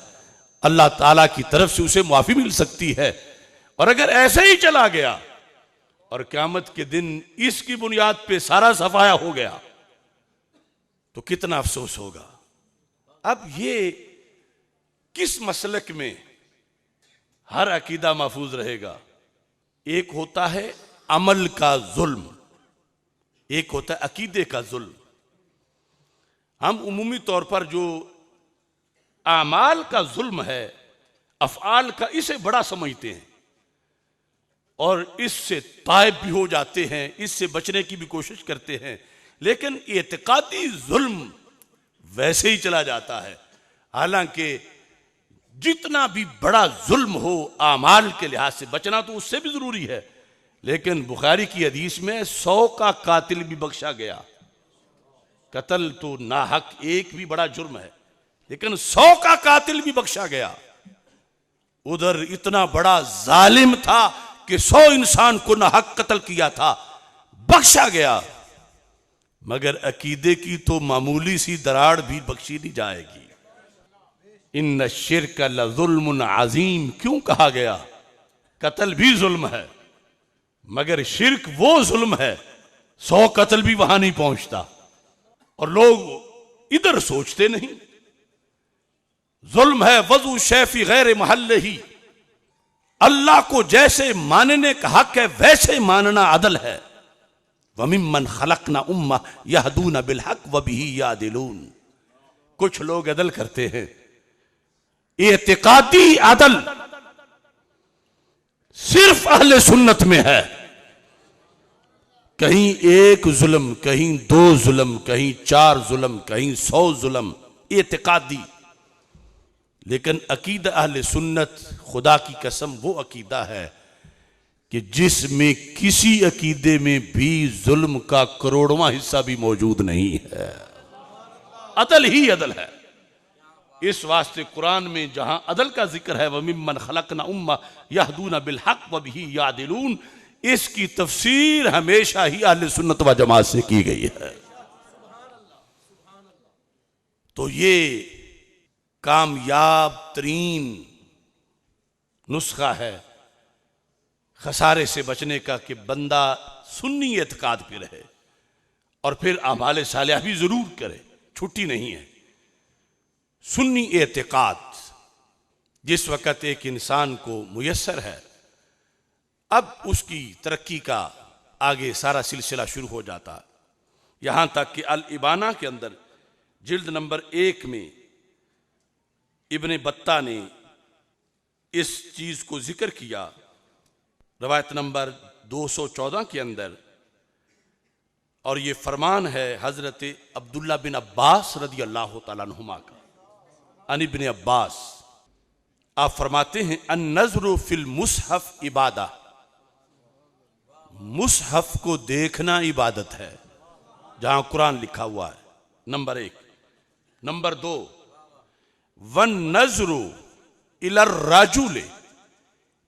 अल्लाह ताला की तरफ से उसे माफ़ी मिल सकती है। और अगर ऐसे ही चला गया और क़यामत के दिन इसकी बुनियाद पे सारा सफाया हो गया तो कितना अफसोस होगा। अब ये किस मसलक में हर अकीदा महफूज रहेगा? एक होता है अमल का जुल्म, एक होता है अकीदे का जुल्म। हम उमूमी तौर पर जो आमाल का जुल्म है, अफ़आल का, इसे बड़ा समझते हैं और इससे ताइब भी हो जाते हैं, इससे बचने की भी कोशिश करते हैं। लेकिन एतकादी जुल्म वैसे ही चला जाता है। हालांकि जितना भी बड़ा जुल्म हो आमाल के लिहाज से बचना तो उससे भी जरूरी है, लेकिन बुखारी की हदीस में 100 का कातिल भी बख्शा गया। कत्ल तो नाहक एक भी बड़ा जुर्म है, लेकिन 100 का कातिल भी बख्शा गया। उधर इतना बड़ा जालिम था कि 100 इंसान को नाहक कत्ल किया था, बख्शा गया। मगर अकीदे की तो मामूली सी दराड़ भी बख्शी नहीं जाएगी। इन्न शिर्क लज़ुल्मुन अज़ीम क्यों कहा गया? कत्ल भी जुल्म है, मगर शिर्क वो जुल्म है 100 कत्ल भी वहां नहीं पहुंचता। और लोग इधर सोचते नहीं। जुल्म है वज़ू शैफी गैर महल्ले ही, अल्लाह को जैसे मानने का हक है वैसे मानना अदल है। वमिम्मन खलकना उम्मा यहदून बिल हक व बिही यादिलून। कुछ लोग अदल करते हैं, एतिकादी अदल सिर्फ अहले सुन्नत में है। कहीं एक जुल्म, कहीं 2 जुल्म, कहीं 4 जुल्म, कहीं 100 जुल्म, एतिकादी। लेकिन अकीदा अहले सुन्नत, खुदा की कसम, वो अकीदा है कि जिसमें किसी अकीदे में भी जुल्म का करोड़वां हिस्सा भी मौजूद नहीं है। अदल ही अदल है। इस वास्ते कुरान में जहां अदल का जिक्र है, वमिम्मन खलकना उम्मा यहदून बिल हक व बिही यादिलून, इसकी तफसीर हमेशा ही अहले सुन्नत व जमात से की गई है। तो ये कामयाब तरीन नुस्खा है खसारे से बचने का कि बंदा सुन्नी एतकाद पे रहे और फिर अमाल सालिहा भी जरूर करे, छुट्टी नहीं है। सुन्नी एतकाद जिस वक़्त एक इंसान को मुयस्सर है, अब उसकी तरक्की का आगे सारा सिलसिला शुरू हो जाता है। यहां तक कि अल इबाना के अंदर जिल्द नंबर 1 में इब्ने बत्ता ने इस चीज को जिक्र किया, रवायत नंबर 214 के अंदर। और ये फरमान है हजरत अब्दुल्ला बिन अब्बास रदी अल्लाह तआला अन्हुमा का। अन इब्ने अब्बास आप फरमाते हैं, अन नज़्रु फिल मुसहफ इबादा, मुसहफ को देखना इबादत है जहां कुरान लिखा हुआ है, नंबर 1। नंबर 2, वन नजरू इलर राजुले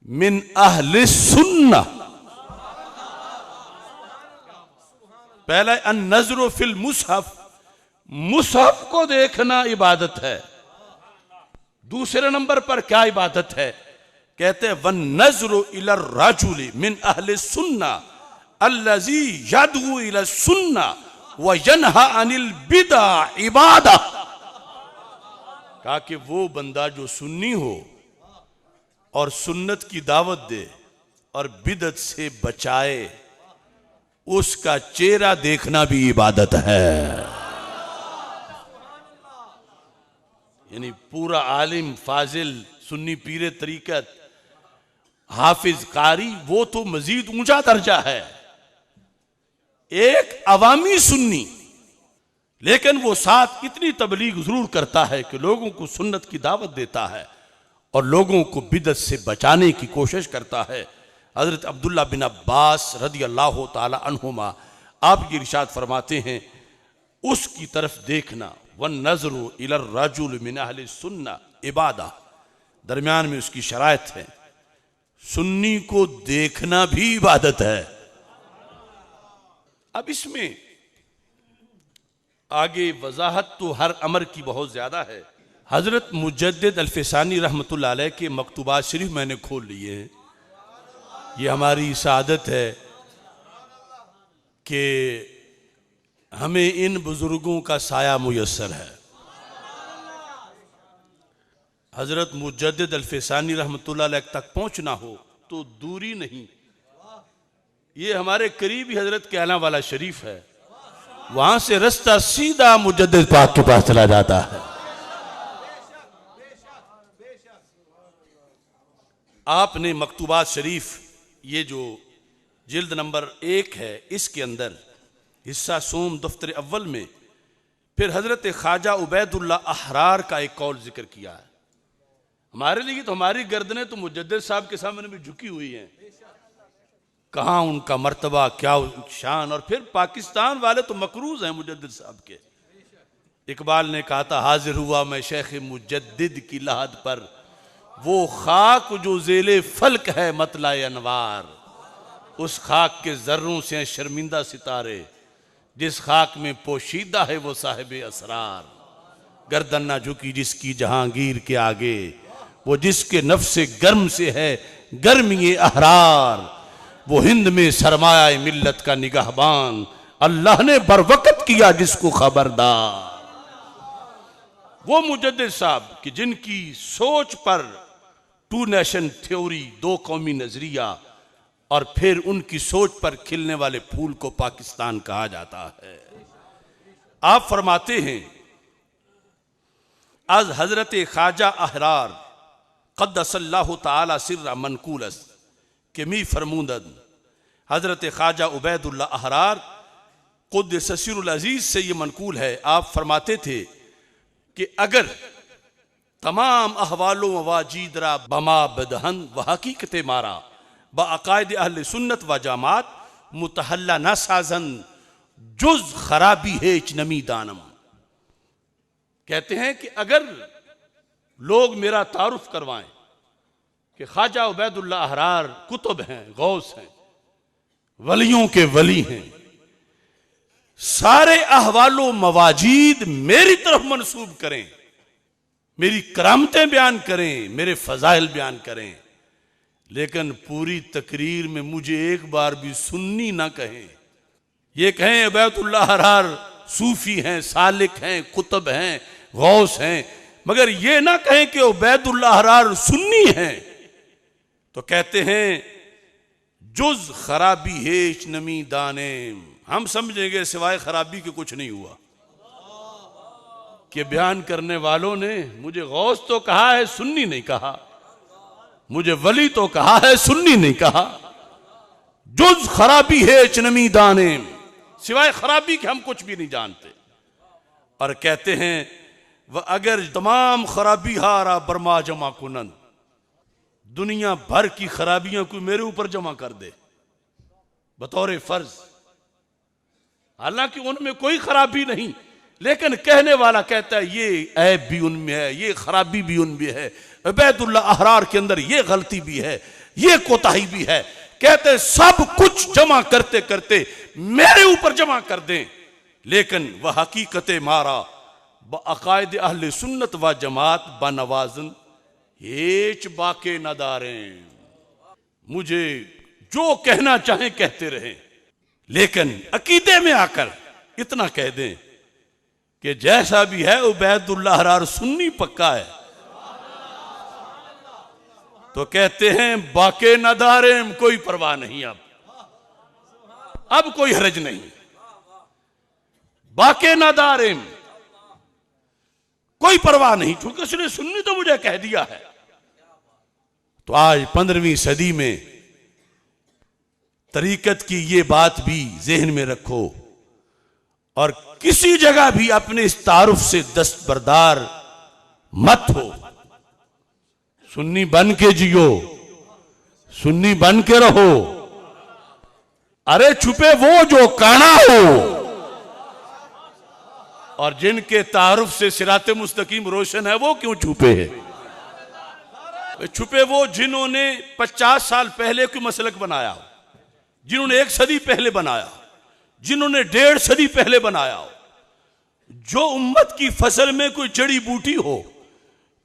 मिन अहले सुन्ना। पहला अन नजरो फिल मुसहफ, मुसहफ को देखना इबादत है। दूसरे नंबर पर क्या इबादत है? कहते हैं वन नजरो इलर राजुले मिन अहले सुन्ना अल्लज़ी यदउ इला सुन्ना व यनहा अनिल बिदा इबादा। कहा कि वो बंदा जो सुन्नी हो और सुन्नत की दावत दे और बिदत से बचाए, उसका चेहरा देखना भी इबादत है। यानी पूरा आलिम, फाजिल, सुन्नी, पीरे तरीकत, हाफिज, कारी, वो तो मजीद ऊंचा दर्जा है। एक अवामी सुन्नी, लेकिन वो साथ इतनी तबलीग जरूर करता है कि लोगों को सुन्नत की दावत देता है और लोगों को बिदत से बचाने की कोशिश करता है। हजरत अब्दुल्ला बिन अब्बास रदी अल्लाह ताला अन्हुमा आप ये इरशाद फरमाते हैं, उसकी तरफ देखना, वन नजरू इलर राजुल मिन अहले सुन्ना इबादा, दरमियान में उसकी शरायत है। सुन्नी को देखना भी इबादत है। अब इसमें आगे वजाहत तो हर अमर की बहुत ज्यादा है। हजरत मुजद्दिद अल्फसानी रहमतुल्लाह अलैह के मकतूबात शरीफ मैंने खोल लिए हैं। ये हमारी सादत है कि हमें इन बुजुर्गों का साया मुयस्सर है। हजरत मुजद्दिद अल्फसानी रहमतुल्लाह अलैह तक पहुंचना हो तो दूरी नहीं, ये हमारे करीब ही हजरत के आला वाला शरीफ है, वहां से रास्ता सीधा मुजद्दिद पाक के पास चला जाता है। आपने मकतूबात शरीफ, ये जो जिल्द नंबर 1 है, इसके अंदर हिस्सा सोम दफ्तर अव्वल में फिर हजरत ख्वाजा उबैदुल्लाह अहरार का एक कौल जिक्र किया है। हमारे लिए तो हमारी गर्दनें तो मुजद्दिद साहब के सामने भी झुकी हुई हैं, कहाँ उनका मर्तबा, क्या शान। और फिर पाकिस्तान वाले तो मकरूज हैं मुजद्दिद साहब के। इकबाल ने कहा था, हाजिर हुआ मैं शेख मुजद्दिद की लहद पर, वो खाक जो ज़ेले फल्क है मतलाए अनवार, उस खाक के जर्रों से शर्मिंदा सितारे, जिस खाक में पोशीदा है वो साहिब असरार। गर्दन ना झुकी जिसकी जहांगीर के आगे, वो जिसके नफ्से गर्म से है गर्मी अहरार, वो हिंद में सरमाया मिल्लत का निगाहबान, अल्लाह ने बरवकत किया जिसको खबरदार। वो मुजद्दिद साहब कि जिनकी सोच पर 2 नेशन थ्योरी, 2 कौमी नजरिया, और फिर उनकी सोच पर खिलने वाले फूल को पाकिस्तान कहा जाता है। आप फरमाते हैं, आज हजरत ख्वाजा अहरार क़द्दसल्लाहु ताला सिर्रा मनकूलस के मी फरमूदन हजरत ख्वाजा उबैदुल्लाह अहरार क़ुद्दस सिर्रुल अज़ीज़ से ये मनकूल है। आप फरमाते थे कि अगर तमाम अहवालो वाजीदरा बमा बदहन व हकीकत मारा बाक़ायद अहले सुन्नत व जमात मुतहल्ला न साजन जुज खराबी है नमी दानम। कहते हैं कि अगर लोग मेरा तारुफ करवाएं कि ख्वाजा उबैदुल्लाह अहरार कुतुब हैं, गौस हैं, वलियों के वली हैं, सारे अहवालो मवाजीद मेरी तरफ मंसूब करें, मेरी करामतें बयान करें, मेरे फजाइल बयान करें, लेकिन पूरी तकरीर में मुझे एक बार भी सुन्नी ना कहें। ये कहें उबैदुल्लाह अहरार सूफी हैं, सालिक हैं, कुतुब हैं, गौस हैं, मगर ये ना कहें कि उबैदुल्लाह अहरार सुन्नी हैं। तो कहते हैं जुज खराबी हेच नमी दाने, हम समझेंगे सिवाय खराबी के कुछ नहीं हुआ। कि बयान करने वालों ने मुझे गौस तो कहा है, सुन्नी नहीं कहा, मुझे वली तो कहा है, सुन्नी नहीं कहा। जुज खराबी है चनमी दाने, सिवाय खराबी के हम कुछ भी नहीं जानते। और कहते हैं वह अगर तमाम खराबी हारा बरमा जमा कुनन, दुनिया भर की खराबियां कोई मेरे ऊपर जमा कर दे बतौर फर्ज, हालांकि उनमें कोई खराबी नहीं, लेकिन कहने वाला कहता है ये ऐब भी उनमें है, ये खराबी भी उनमें है, उबैदुल्लाह अहरार के अंदर ये गलती भी है, ये कोताही भी है। कहते सब कुछ जमा करते करते मेरे ऊपर जमा कर दें, लेकिन वह हकीकत मारा अकायद अहले सुन्नत व जमात बनवाजन हेच बाके नदारें। मुझे जो कहना चाहें कहते रहें, लेकिन अकीदे में आकर इतना कह दें कि जैसा भी है उबैदुल्लाह अहरार सुन्नी पक्का है। तो कहते हैं बाके नदारें, कोई परवाह नहीं, अब कोई हरज नहीं, बाके नदारें, कोई परवाह नहीं, क्योंकि उसने सुन्नी तो मुझे कह दिया है। तो आज 15वीं सदी में तरीकत की ये बात भी जहन में रखो और किसी जगह भी अपने इस तारुफ से दस्तबरदार मत हो। सुन्नी बन के जियो, सुन्नी बन के रहो। अरे छुपे वो जो काना हो और जिनके तारुफ से सिराते मुस्तकीम रोशन है, वो क्यों छुपे है? छुपे वो जिन्होंने 50 साल पहले कोई मसलक बनाया, जिन्होंने 1 सदी पहले बनाया, जिन्होंने 1.5 सदी पहले बनाया, जो उम्मत की फसल में कोई जड़ी बूटी हो,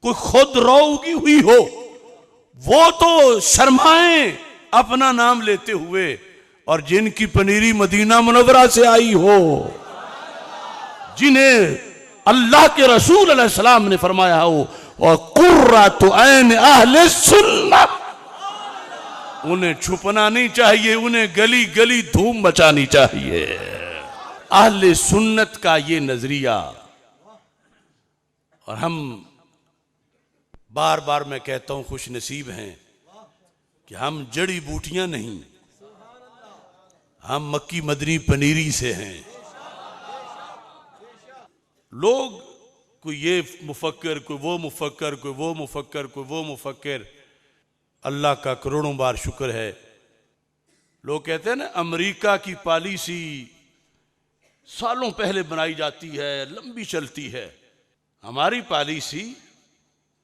कोई खुद रो उगी हुई हो, वो तो शर्माएं अपना नाम लेते हुए, और जिनकी पनीरी मदीना मुनव्वरा से आई हो, जिन्हें अल्लाह के रसूल अलैहि सलाम ने फरमाया हो और कुर्रतु ऐन अहले सुन्नत, उन्हें छुपना नहीं चाहिए, उन्हें गली गली धूम मचानी चाहिए। अहले सुन्नत का ये नजरिया। और हम बार बार मैं कहता हूं खुश नसीब हैं कि हम जड़ी बूटियां नहीं, हम मक्की मदनी पनीरी से हैं। लोग कोई ये मुफक्कर, कोई वो मुफक्कर, कोई वो मुफक्कर, कोई वो मुफक्कर, अल्लाह का करोड़ों बार शुक्र है। लोग कहते हैं ना अमेरिका की पॉलिसी सालों पहले बनाई जाती है, लंबी चलती है। हमारी पॉलिसी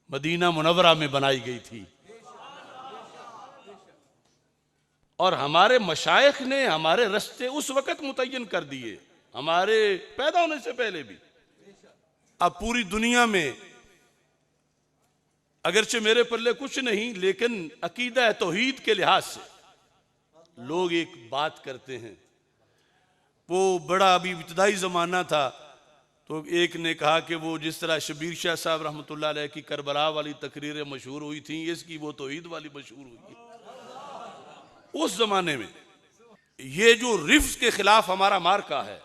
मदीना मुनव्वरा में बनाई गई थी और हमारे मशाइख ने हमारे रास्ते उस वक्त मुतय्यन कर दिए, हमारे पैदा होने से पहले भी। अब पूरी दुनिया में अगरचे मेरे पल्ले कुछ नहीं, लेकिन अकीदा तौहीद के लिहाज से लोग एक बात करते हैं। वो बड़ा अभी इब्तिदाई ज़माना था, तो एक ने कहा कि वो जिस तरह शबीर शाह साहब रहमतुल्लाह अलैह की करबला वाली तकरीरें मशहूर हुई थी, इसकी वो तौहीद वाली मशहूर हुई। उस जमाने में ये जो रिफ्स के खिलाफ हमारा मार्का है,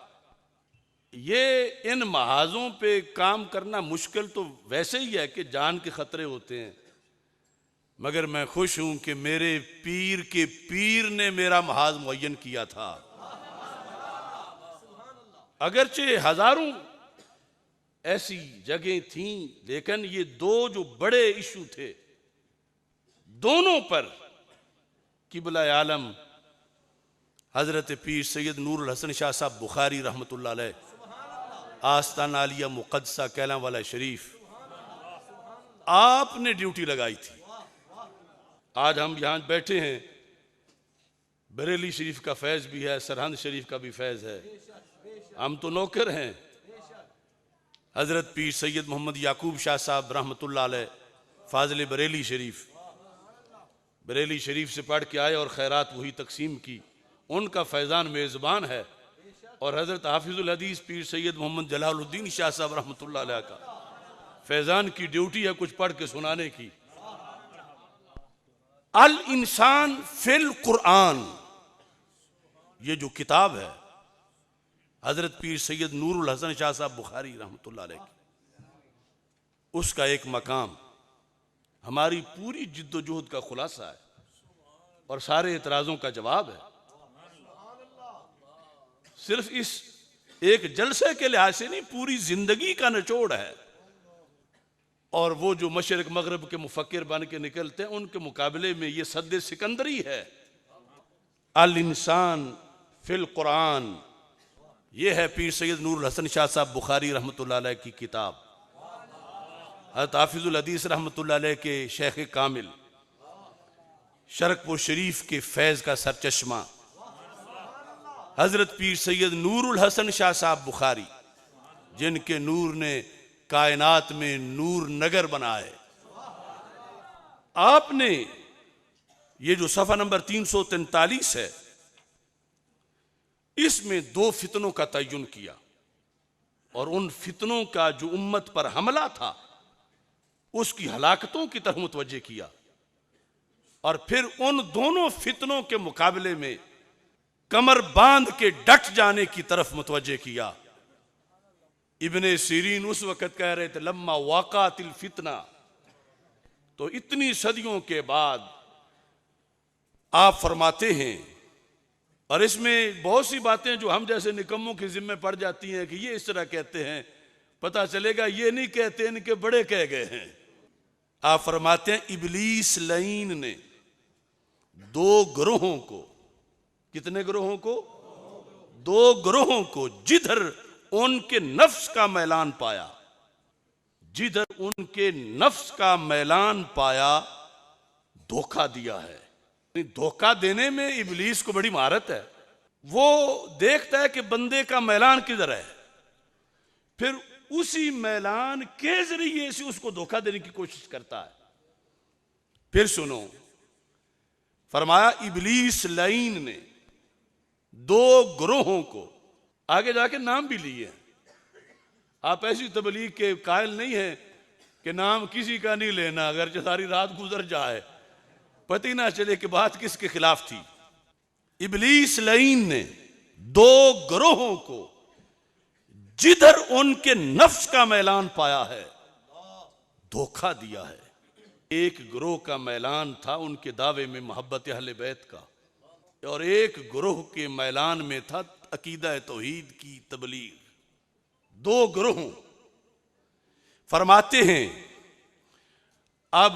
ये इन महाजों पे काम करना मुश्किल तो वैसे ही है कि जान के खतरे होते हैं, मगर मैं खुश हूं कि मेरे पीर के पीर ने मेरा महाज मुअय्यन किया था। अगरचे हजारों ऐसी जगह थीं, लेकिन ये 2 जो बड़े इशू थे, दोनों पर किबला आलम हजरत पीर सैयद नूरुल हसन शाह साहब बुखारी रहमतुल्लाह अलैह आस्ताना आलिया मुक़द्दसा कैलांवाला शरीफ, आपने ड्यूटी लगाई थी। आज हम यहां बैठे हैं, बरेली शरीफ का फैज़ भी है, सरहंद शरीफ का भी फैज़ है, हम तो नौकर हैं। हजरत पीर सैयद मोहम्मद याकूब शाह साहब रहमतुल्लाह अलैह फाजिल बरेली शरीफ से पढ़ के आए और खैरात वही तकसीम की, उनका फैज़ान मेज़बान है। और हजरत हाफिजुल हदीस पीर सैयद मोहम्मद जलालुद्दीन शाह साहब रहमतुल्लाह अलैह का फैज़ान की ड्यूटी है कुछ पढ़ के सुनाने की। अल इंसान फिल कुरान, ये जो किताब है हजरत पीर सैयद नूरुल हसन शाह साहब बुखारी रहमतुल्लाह अलैह की, उसका एक मकाम हमारी पूरी जिद्दोजहद का खुलासा है और सारे एतराज़ों का जवाब है। सिर्फ इस एक जलसे के लिहाज से नहीं, पूरी जिंदगी का निचोड़ है। और वो जो मशरिक मगरब के मुफक्किर बन के निकलते हैं, उनके मुकाबले में ये सद्दे सिकंदरी है। अल इंसान फिल कुरान, ये है पीर सैयद नूरुल हसन शाह साहब बुखारी रहमतुल्लाह अलैह की किताब। हज़रत हाफिजुल हदीस रहमतुल्लाह अलैह के शेख कामिल शरकपुर शरीफ के फैज़ का सरचश्मा हजरत पीर सैयद नूरुल हसन शाह साहब बुखारी, जिनके नूर ने कायनात में नूर नगर बनाए। आपने ये जो सफ़ा नंबर 343 है, इसमें 2 फितनों का तयन किया और उन फितनों का जो उम्मत पर हमला था उसकी हलाकतों की तरफ मुतवज्जे किया, और फिर उन दोनों फितनों के मुकाबले में कमर बांध के डट जाने की तरफ मुतवज्जे किया। इब्ने सीरीन उस वक्त कह रहे थे लम्मा वाक़ातिल फितना, तो इतनी सदियों के बाद आप फरमाते हैं, और इसमें बहुत सी बातें जो हम जैसे निकम्मों के जिम्मे पड़ जाती हैं कि ये इस तरह कहते हैं, पता चलेगा ये नहीं कहते, इनके बड़े कह गए हैं। आप फरमाते हैं इबलीस लईन ने 2 ग्रोहों को, कितने ग्रोहों को? 2 ग्रोहों को जिधर उनके नफ्स का मैलान पाया, जिधर उनके नफ्स का मैलान पाया, धोखा दिया है। धोखा देने में इबलीस को बड़ी महारत है। वो देखता है कि बंदे का मैलान किधर है, फिर उसी मैलान के जरिए से उसको धोखा देने की कोशिश करता है। फिर सुनो, फरमाया इबलीस लाइन ने 2 ग्रोहों को, आगे जाके नाम भी लिए। आप ऐसी तबलीग के कायल नहीं है कि नाम किसी का नहीं लेना, अगर सारी रात गुजर जाए पता ही ना चले कि बात किसके खिलाफ थी। इबलीस लाइन ने 2 ग्रोहों को जिधर उनके नफ्स का मैलान पाया है, धोखा दिया है। एक ग्रोह का मैलान था उनके दावे में मोहब्बत अहले बैत का, और एक ग्रोह के मैलान में था अकीदा तौहीद की तबलीग। 2 ग्रोह। फरमाते हैं अब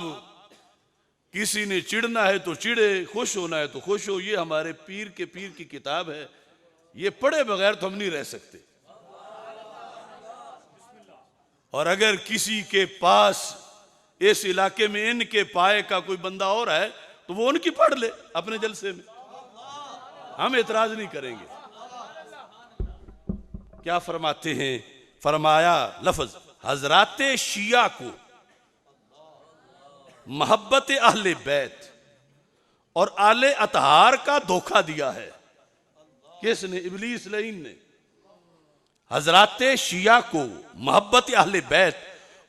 किसी ने चिढ़ना है तो चिढ़े, खुश होना है तो खुश हो। ये हमारे पीर के पीर की किताब है, ये पढ़े बगैर तो हम नहीं रह सकते। और अगर किसी के पास इस इलाके में इनके पाए का कोई बंदा और है तो वो उनकी पढ़ ले अपने जलसे में, हम एतराज नहीं करेंगे। क्या फरमाते हैं? फरमाया लफ्ज हजराते शिया को मोहब्बत अहले बैत और आले अतहार का धोखा दिया है। किसने? इबलीस लईन ने। हजराते शिया को मोहब्बत अहले बैत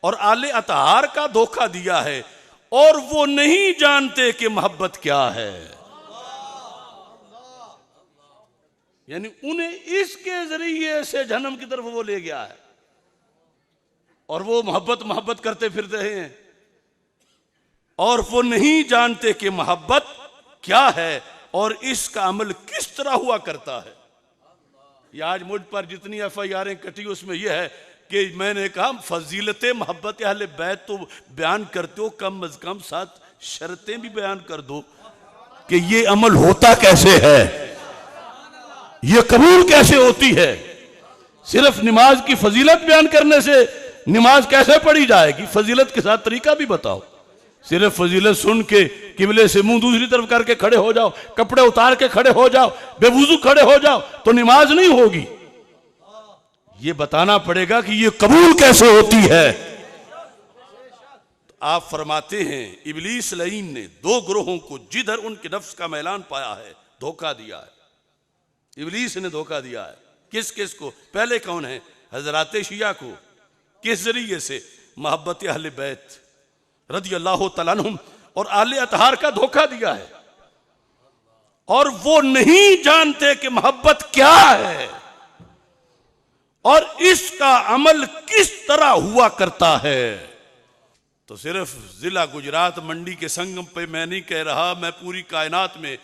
और आले अतहार का धोखा दिया है, और वो नहीं जानते कि मोहब्बत क्या है। यानी उन्हें इसके जरिए से जन्म की तरफ वो ले गया है, और वो मोहब्बत करते फिरते हैं, और वो नहीं जानते कि मोहब्बत क्या है और इसका अमल किस तरह हुआ करता है। ये आज मुझ पर जितनी FIR कटी उसमें यह है कि मैंने कहा फजीलत मोहब्बत अहले बैत तो बयान करते हो, कम अज कम 7 शर्तें भी बयान कर दो कि ये अमल होता कैसे है, ये कबूल कैसे होती है। सिर्फ नमाज की फजीलत बयान करने से नमाज कैसे पढ़ी जाएगी? फजीलत के साथ तरीका भी बताओ। सिर्फ फजीलत सुन के किबले से मुंह दूसरी तरफ करके खड़े हो जाओ, कपड़े उतार के खड़े हो जाओ, बेवुजू खड़े हो जाओ तो नमाज नहीं होगी। ये बताना पड़ेगा कि ये कबूल कैसे होती है। तो आप फरमाते हैं इबलीस लईन ने 2 ग्रोहों को जिधर उनके नफ्स का मैलान पाया है, धोखा दिया है। इबलीस ने धोखा दिया है। किस किस को? पहले कौन है? हजराते शिया को। किस जरिए से? मोहब्बत अहले बैत रज़ी अल्लाह तआला अन्हुम और आले अतहार का धोखा दिया है, और वो नहीं जानते कि मोहब्बत क्या है और इसका अमल किस तरह हुआ करता है। तो सिर्फ जिला गुजरात मंडी के संगम पे मैं नहीं कह रहा, मैं पूरी कायनात में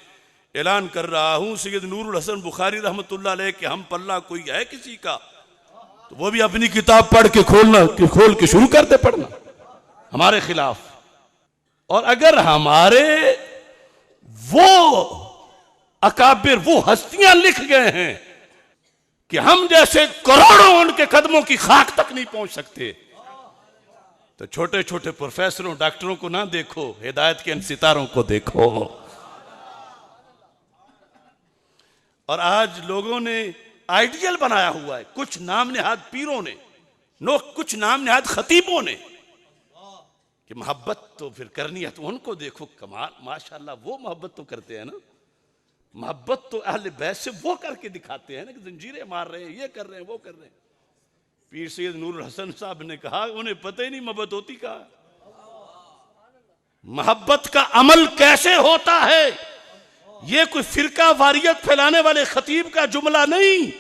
ऐलान कर रहा हूं सैयद नूरुल हसन बुखारी रहमतुल्लाह अलैह के हम पल्ला कोई है किसी का तो वो भी अपनी किताब पढ़ के खोल के शुरू कर दे पढ़ना हमारे खिलाफ। और अगर हमारे वो अकाबिर, वो हस्तियां लिख गए हैं कि हम जैसे करोड़ों उनके कदमों की खाक तक नहीं पहुंच सकते। तो छोटे छोटे प्रोफेसरों डॉक्टरों को ना देखो, हिदायत के इन सितारों को देखो। और आज लोगों ने आइडियल बनाया हुआ है, कुछ नाम निहाद पीरों ने, कुछ नाम निहाद खतीबों ने, कि मोहब्बत तो फिर करनी है। तो उनको देखो, कमाल, माशाल्लाह, वो मोहब्बत तो करते हैं ना। मोहब्बत तो अहले बैत से वो करके दिखाते हैं ना, कि जंजीरें मार रहे हैं, ये कर रहे हैं, वो कर रहे हैं। पीर सैयद नूरुल हसन साहब ने कहा, उन्हें पता ही नहीं मोहब्बत होती का। मोहब्बत का अमल कैसे होता है, ये कोई फिरका वारियत फैलाने वाले खतीब का जुमला नहीं,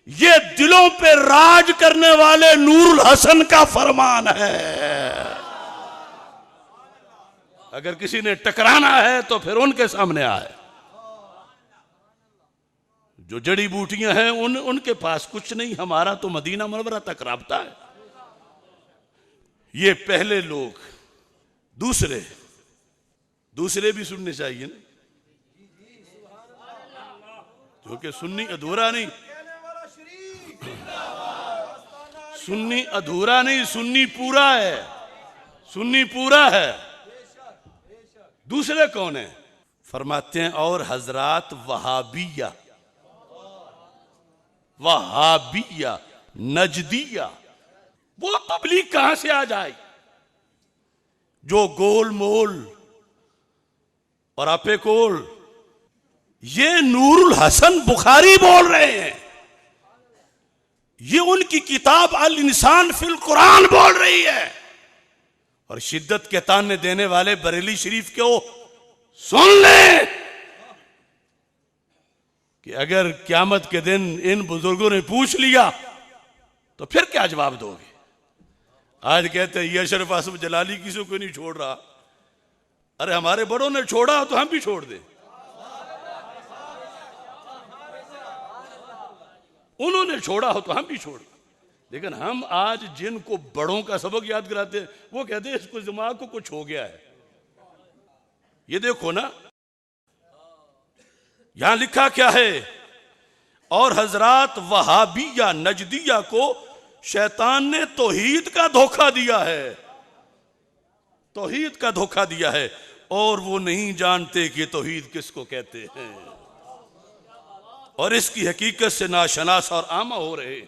ये दिलों पे राज करने वाले नूरुल हसन का फरमान है। अगर किसी ने टकराना है तो फिर उनके सामने आए। जो जड़ी बूटियां हैं उनके पास कुछ नहीं, हमारा तो मदीना मुनव्वरा तक राब्ता है। ये पहले लोग। दूसरे भी सुनने चाहिए ना, क्योंकि सुन्नी अधूरा नहीं, सुन्नी अधूरा नहीं, सुन्नी पूरा है, सुन्नी पूरा है। दूसरे कौन है? फरमाते हैं और हजरात वहाबिया, वहाबिया, नजदिया। वो तबलीग कहां से आ जाए जो गोल मोल और आपे कोल। ये नूरुल हसन बुखारी बोल रहे हैं, ये उनकी किताब अल इंसान फिल कुरान बोल रही है। और शिद्दत के ताने देने वाले बरेली शरीफ को सुन ले कि अगर क़यामत के दिन इन बुजुर्गों ने पूछ लिया तो फिर क्या जवाब दोगे। आज कहते हैं ये अशरफ आसफ जलाली किसी को नहीं छोड़ रहा। अरे हमारे बड़ों ने छोड़ा तो हम भी छोड़ दें। उन्होंने छोड़ा हो तो हम भी छोड़ दें। लेकिन हम आज जिनको बड़ों का सबक याद कराते हैं, वो कहते हैं इसको दिमाग को कुछ हो गया है। ये देखो ना, यहां लिखा क्या है, और हजरात वहाबिया नजदिया को शैतान ने तौहीद का धोखा दिया है, तौहीद का धोखा दिया है, और वो नहीं जानते कि तौहीद किसको कहते हैं, और इसकी हकीकत से नाशनास और आमा हो रहे।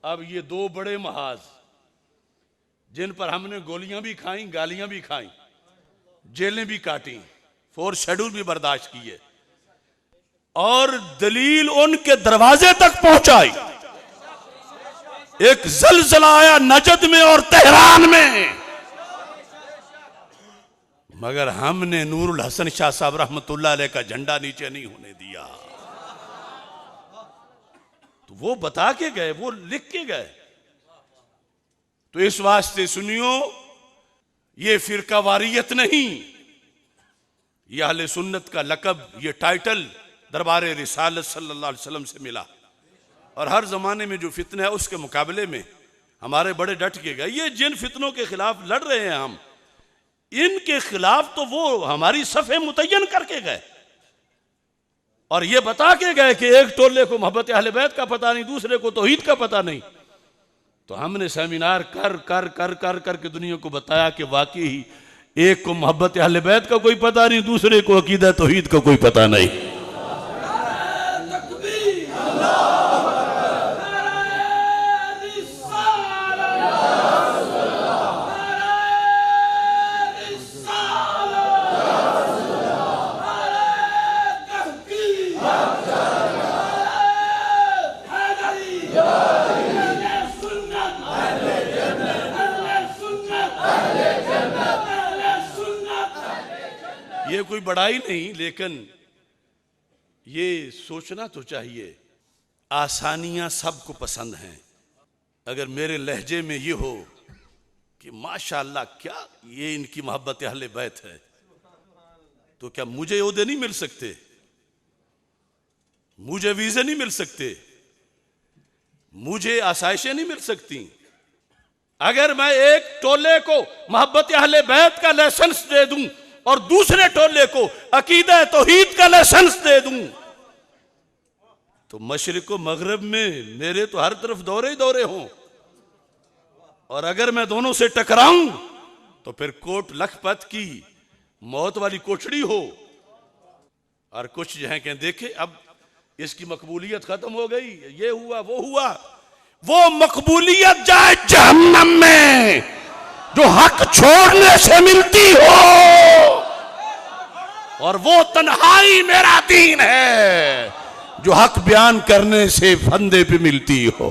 अब ये दो बड़े महाज जिन पर हमने गोलियां भी खाई, गालियां भी खाई, जेलें भी काटी, 4 शेड्यूल भी बर्दाश्त किए, और दलील उनके दरवाजे तक पहुंचाई। एक जलजला आया नजद में और तेहरान में, मगर हमने नूरुल हसन शाह साहब रहमतुल्लाह अलैह का झंडा नीचे नहीं होने दिया। तो वो बता के गए, वो लिख के गए। तो इस वास्ते सुनियो, ये फिरका वारियत नहीं, ये अहले सुन्नत का लकब, ये टाइटल दरबारे रिसालत सल्लल्लाहु अलैहि वसल्लम से मिला। और हर जमाने में जो फितना है उसके मुकाबले में हमारे बड़े डट के गए। ये जिन फितनों के खिलाफ लड़ रहे हैं हम, इनके खिलाफ तो वो हमारी सफ़े मुतय्यन करके गए और ये बता के गए कि एक टोले को मोहब्बत अहले बैत का पता नहीं, दूसरे को तौहीद का पता नहीं। तो हमने सेमिनार कर कर कर कर करके दुनिया को बताया कि वाकई ही एक को मोहब्बत अहले बैत का कोई पता नहीं, दूसरे को अकीदा तौहीद का कोई पता नहीं। ये कोई बड़ाई नहीं, लेकिन ये सोचना तो चाहिए, आसानियां सबको पसंद हैं। अगर मेरे लहजे में ये हो कि माशाअल्लाह क्या ये इनकी मोहब्बत अहले बैत है, तो क्या मुझे ओहदे नहीं मिल सकते, मुझे वीज़े नहीं मिल सकते, मुझे आसाइशें नहीं मिल सकती? अगर मैं एक टोले को मोहब्बत अहले बैत का लाइसेंस दे दूं और दूसरे टोले को अकीदा तौहीद का लाइसेंस दे दूं, तो मशरिक व मगरब में मेरे तो हर तरफ दौरे ही दौरे हों, और अगर मैं दोनों से टकराऊं तो फिर कोट लखपत की मौत वाली कोठड़ी हो। और कुछ जो है कहें देखे अब इसकी मकबूलियत खत्म हो गई, ये हुआ वो हुआ। वो मकबूलियत जाए जहन्नम में जो हक छोड़ने से मिलती हो, और वो तन्हाई मेरा दीन है जो हक बयान करने से फंदे पे मिलती हो।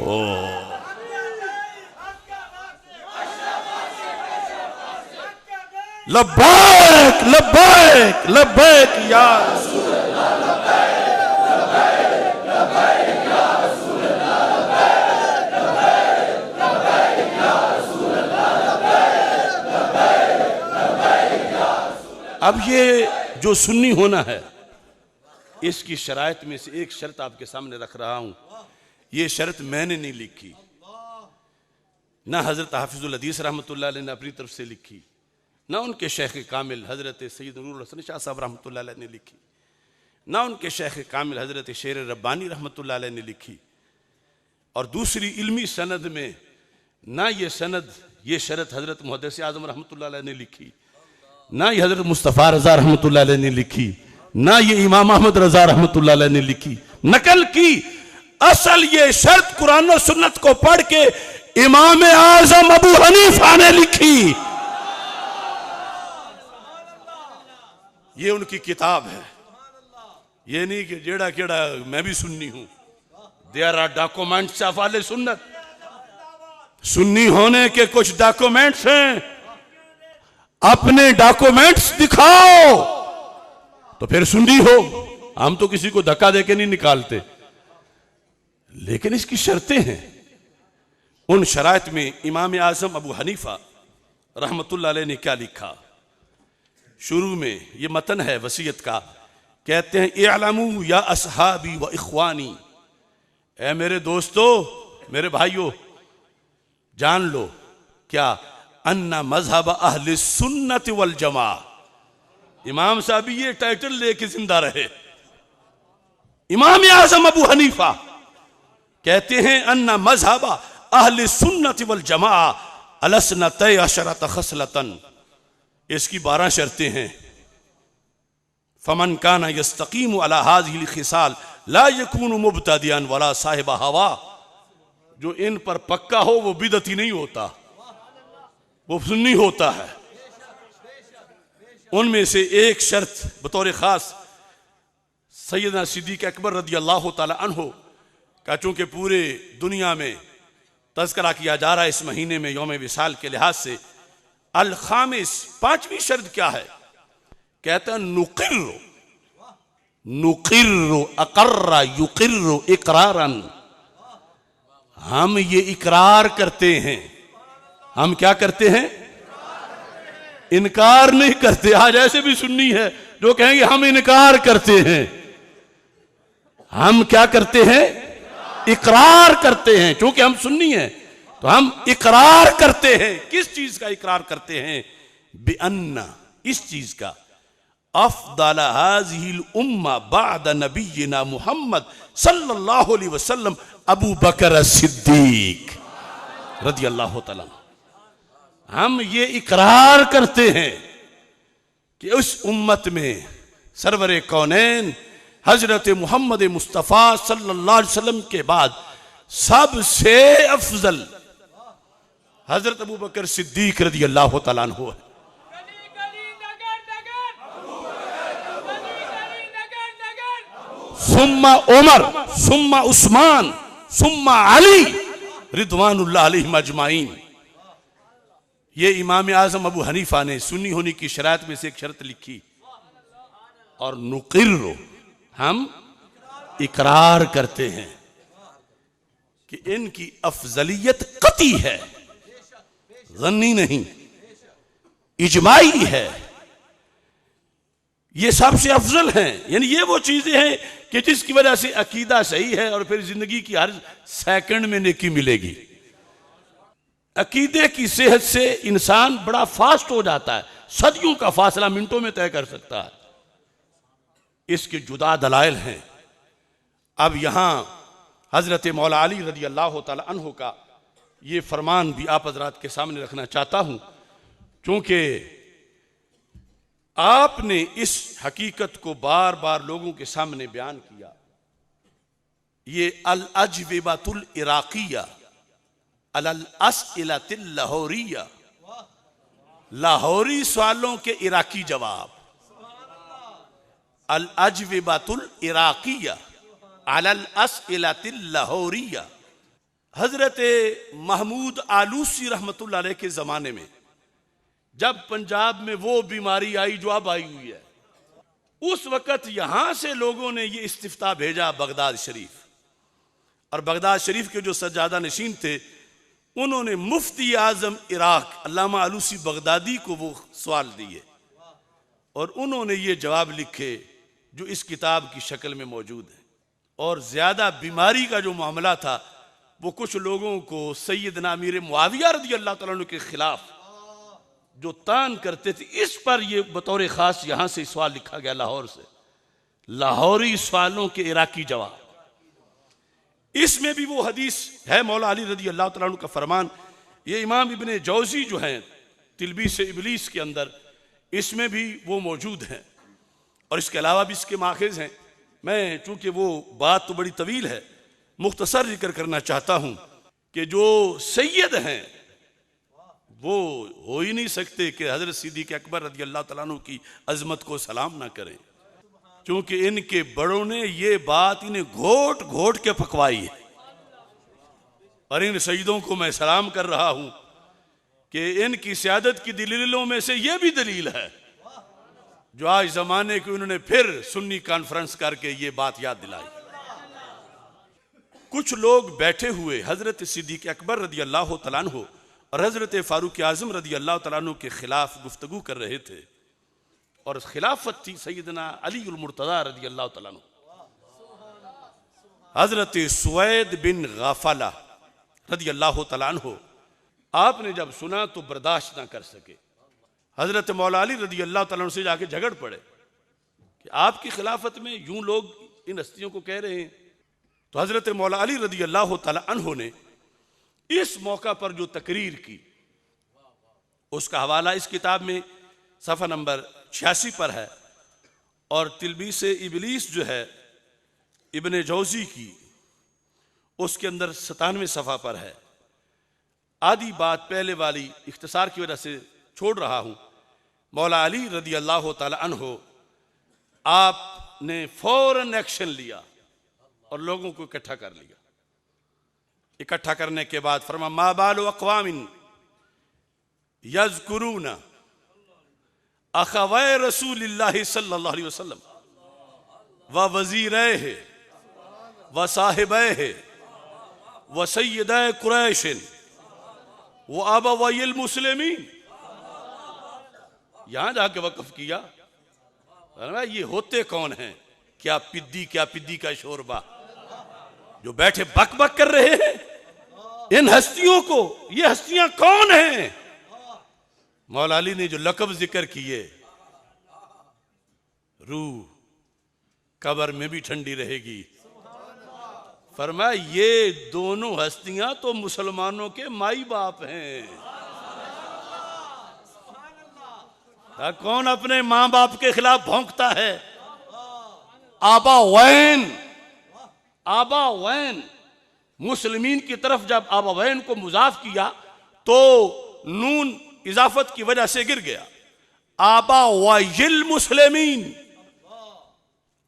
लब्बैक लब्बैक लब्बैक या रसूल अल्लाह, लब्बैक लब्बैक या रसूल अल्लाह, लब्बैक लब्बैक या रसूल अल्लाह, लब्बैक लब्बैक या रसूल अल्लाह। अब ये जो सुन्नी होना है, इसकी शराइत में से एक शर्त आपके सामने रख रहा हूं। ये शर्त मैंने नहीं लिखी, ना हजरत हाफिजुल हदीस रहमतुल्लाह अलैह ने अपनी तरफ से लिखी, ना उनके शेख कामिल हजरत सैयद नूरुल हसन शाह साहब रहमतुल्लाह अलैह ने लिखी, ना उनके शेख कामिल हजरत शेर रब्बानी रहमतुल्लाह अलैह ने लिखी। और दूसरी इल्मी सनद में ना ये सनद, ये शरत हजरत मुहद्दिस आज़म रहमतुल्लाह अलैह ने लिखी, ना ये हजरत मुस्तफ़ा रज़ा रहमतुल्लाह अलैह ने लिखी, ना ये इमाम अहमद रज़ा रहमतुल्लाह अलैह ने लिखी, नकल की। असल ये शर्त कुरान और सुन्नत को पढ़ के इमाम आज़म अबू हनीफा ने लिखी। ये उनकी किताब है, ये नहीं कि जेड़ा केड़ा मैं भी सुन्नी हूं। देयर आर डॉक्यूमेंट्स ऑफ अहले सुन्नत। सुन्नी होने के कुछ डॉक्यूमेंट्स हैं, अपने डॉक्यूमेंट्स दिखाओ तो फिर सुन्नी हो। हम तो किसी को धक्का देके नहीं निकालते, लेकिन इसकी शर्तें हैं। उन शराइत में इमाम आज़म अबू हनीफा रहमतुल्लाह अलैह ने क्या लिखा? शुरू में ये मतन है वसीयत का, कहते हैं इअलमू या असहाबी व इख्वानी, ऐ मेरे दोस्तों, मेरे भाइयों, जान लो क्या, अन्ना मजहब अहले सुन्नत वल जमा। इमाम साहब ये टाइटल लेके जिंदा रहे। इमाम आज़म अबू हनीफा कहते हैं अन्ना मजहब अहले सुन्नत वल जमा अलसनतै अशरत खसलतन। इसकी 12 शर्तें हैं। फमन काना यस्तकीमु अला हाज़िहिल खिसाल ला यकूनु मुब्तदिअन वला साहिब हवा। जो इन पर पक्का हो वो बिदती नहीं होता, वो सुन्नी होता है। उनमें से एक शर्त बतौर खास सैयदना सिद्दीक़ अकबर रज़ी अल्लाह तआला अन्हु का चूंकि पूरे दुनिया में तज़किरा किया जा रहा है इस महीने में यौम विसाल के लिहाज से, अल खामिस 5वीं शर्त क्या है? कहता है नुकिर्रु, नुकिर्रु अकर्रा युकिर्रु इकरारन। हम ये इकरार करते हैं। हम क्या करते हैं? इनकार नहीं करते। आज ऐसे भी सुन्नी है जो कहेंगे हम इनकार करते हैं। हम क्या करते हैं? इकरार करते हैं। क्योंकि हम सुन्नी हैं तो हम इकरार करते हैं। किस चीज का इकरार करते हैं? बिअन्ना, इस चीज का, अफ़दल हाज़िहिल उम्मा बाद नबिय्यिना मुहम्मद सल्लल्लाहु अलैहि वसल्लम अबू बकर सिद्दीक रज़ी अल्लाह तआला। हम ये इकरार करते हैं कि उस उम्मत में सरवरे कौनैन हजरत मोहम्मद मुस्तफ़ा सल्लल्लाहु अलैहि वसल्लम के बाद सबसे अफजल हजरत अबू बकर सिद्दीक रज़ी अल्लाह तआला अन्हु है। सुम्मा उमर, सुम्मा उस्मान, सुम्मा अली रिदवानुल्लाह अलैहिम अजमाइन। ये इमाम आज़म अबू हनीफा ने सुन्नी होने की शरात में से एक शर्त लिखी। और नुकिर्रु, हम इकरार करते हैं कि इनकी अफजलियत कती है, ज़न्नी नहीं, इजमाई है। ये सबसे अफजल हैं। यानी ये वो चीजें हैं कि जिसकी वजह से अकीदा सही है और फिर जिंदगी की हर सेकंड में नेकी मिलेगी। अकीदे की सेहत से इंसान बड़ा फास्ट हो जाता है, सदियों का फासला मिनटों में तय कर सकता है। इसके जुदा दलाइल हैं। अब यहाँ हजरत मौला अली रदी अल्लाह ताला अन्हु का ये फरमान भी आप हजरात के सामने रखना चाहता हूँ, क्योंकि आपने इस हकीकत को बार बार लोगों के सामने बयान किया। ये अल अजविबतुल इराकिया अल अस्इलतिल लाहौरिया, लाहौरी सवालों के इराकी जवाब, अल अजविबतुल इराकिया अल अस्इलतिल लाहौरिया। हजरत महमूद आलूसी रहमतुल्लाह अलैह के जमाने में जब पंजाब में वो बीमारी आई जो अब आई हुई है, उस वक़्त यहां से लोगों ने ये इस्तिफ्ता भेजा बगदाद शरीफ, और बगदाद शरीफ के जो सज्जादा नशीन थे उन्होंने मुफ्ती आजम इराक अल्लामा आलूसी बगदादी को वो सवाल दिए और उन्होंने ये जवाब लिखे जो इस किताब की शक्ल में मौजूद है। और ज्यादा बीमारी का जो मामला था वो कुछ लोगों को सैयदना अमीर मुआविया रज़ी अल्लाह तआला अन्हु के खिलाफ जो तान करते थे, इस पर ये बतौर खास यहां से सवाल लिखा गया लाहौर से, लाहौरी सवालों के इराकी जवाब। इसमें भी वो हदीस है मौला अली रज़ी अल्लाह तआला अन्हु का फरमान, ये इमाम इब्ने जौजी जो हैं तिलबीस इबलीस के अंदर, इसमें भी वो मौजूद हैं और इसके अलावा भी इसके माखज़ हैं। मैं चूंकि वो बात तो बड़ी तवील है, मुख्तसर जिक्र करना चाहता हूं कि जो सैयद हैं वो हो ही नहीं सकते कि हजरत सिद्दीक़ अकबर रज़ी अल्लाह तआला अन्हु की अजमत को सलाम ना करें, क्योंकि इनके बड़ों ने ये बात इन्हें घोट घोट के पकवाई है। और इन सैयदों को मैं सलाम कर रहा हूं कि इनकी सियादत की दलीलों में से ये भी दलील है जो आज जमाने की उन्होंने फिर सुन्नी कॉन्फ्रेंस करके ये बात याद दिलाई। कुछ लोग बैठे हुए हजरत सिद्दीक़ अकबर रज़ी अल्लाह तआला अन्हु और हजरत फारूक आज़म रज़ी अल्लाह तआला अन्हु के खिलाफ गुफ्तगू कर रहे थे, और खिलाफत थी सैयदना अली उल मुर्तज़ा रज़ी अल्लाह तआला अन्हु। हजरत सुवैद बिन गाफला रज़ी अल्लाह तआला अन्हु आपने जब सुना तो बर्दाश्त ना कर सके, हजरत मौला अली रज़ी अल्लाह तआला अन्हु से जाके झगड़ पड़े कि आपकी खिलाफत में यूं लोग इन हस्तियों को कह रहे हैं। तो हजरत मौला अली रज़ी अल्लाह तआला अन्हु ने इस मौका पर जो तकरीर की उसका हवाला इस किताब में सफ़ा नंबर 86 पर है, और तिलबीस इबलीस जो है इब्ने जौजी की उसके अंदर 97वें सफ़ा पर है। आधी बात पहले वाली इख्तिसार की वजह से छोड़ रहा हूं। मौला अली रज़ी अल्लाह तआला अन्हु आपने फौरन एक्शन लिया और लोगों को इकट्ठा कर लिया। इकट्ठा करने के बाद फरमा मा बालु अक़वामिन यज़कुरूना अख़वै रसूलिल्लाहि सल्लल्लाहु अलैहि वसल्लम व वज़ीरैहि व साहिबैहि व सय्यदै कुरैशिन व अबवैल मुस्लिमीन। यहां जाके वक़्फ़ किया, ये होते कौन हैं? क्या पिद्दी का शोरबा जो बैठे बक बक कर रहे हैं इन हस्तियों को, ये हस्तियां कौन हैं? मौला अली ने जो लक़ब जिक्र किए, रूह कब्र में भी ठंडी रहेगी, फरमाया ये दोनों हस्तियां तो मुसलमानों के माई बाप हैं। कौन अपने मां बाप के खिलाफ भौंकता है? आबा वैन मुस्लिमीन की तरफ जब आबा वैन को मुजाफ किया तो नून इजाफत की वजह से गिर गया। आबा वाइल मुस्लिमीन,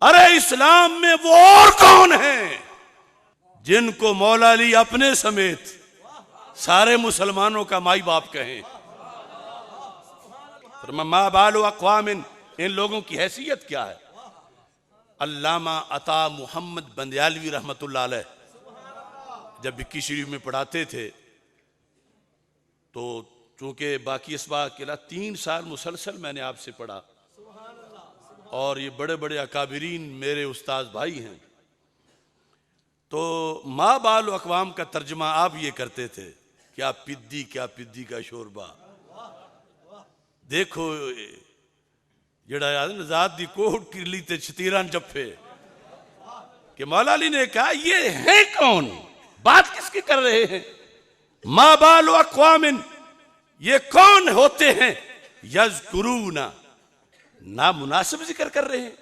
अरे इस्लाम में वो और कौन है जिनको मौला अली अपने समेत सारे मुसलमानों का माई बाप कहें? मा बालु अक़वामिन, इन लोगों की हैसियत क्या है? अल्लामा अता मोहम्मद बंदयालवी रहमतुल्लाह अलैह जब बिक्की शरीफ में पढ़ाते थे तो चूंकि बाकी इसबा अकेला 3 साल मुसलसल मैंने आपसे पढ़ा और ये बड़े बड़े अकाबिरीन मेरे उस्ताद भाई हैं, तो मा बालु अक़वाम का तर्जमा आप ये करते थे, क्या पिद्दी का शोरबा। देखो जड़ा ज़ात दी कोट किरली ते छतीरान जप्फे, कि मौला अली ने कहा ये है कौन, बात किसकी कर रहे हैं? मा बालु अक़वामिन, ये कौन होते हैं? यज़कुरूना, नामुनासिब जिक्र कर रहे हैं।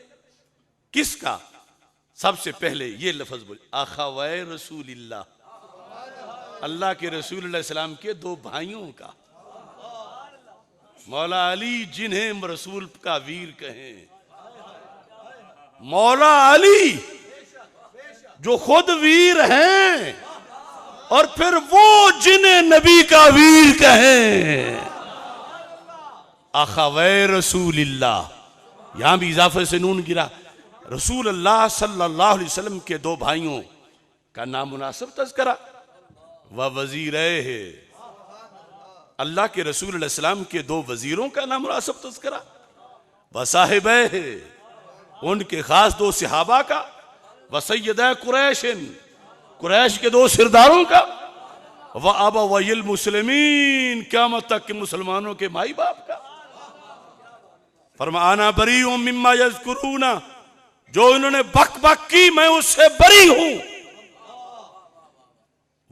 किसका? सबसे पहले ये लफ्ज बोले, अख़वै रसूलिल्लाह, अल्लाह के रसूल अलैहि सलाम के दो भाइयों का। मौला अली जिन्हें रसूल का वीर कहें, मौला अली जो खुद वीर हैं और फिर वो जिन्हें नबी का वीर कहें। अख़वै रसूलिल्लाह, यहां भी इजाफे से नून गिरा। रसूल अल्लाह सल्लल्लाहु अलैहि वसल्लम के दो भाइयों का नामुनासिब तज़किरा। व वज़ीरै है, अल्लाह के रसूल अलैहि सलाम के दो वजीरों का नामुनासिब तज़किरा। व साहिबै है, उनके खास दो सहाबा का। व सय्यदै कुरैशिन, कुरैश के दो सिरदारों का। व अबवैल मुस्लिमीन, क़यामत तक के मुसलमानों के माई बाप का। फरमाना बरीउम मिम्मा यज़कुरूना, जो इन्होंने बक बक की मैं उससे बरी हूं।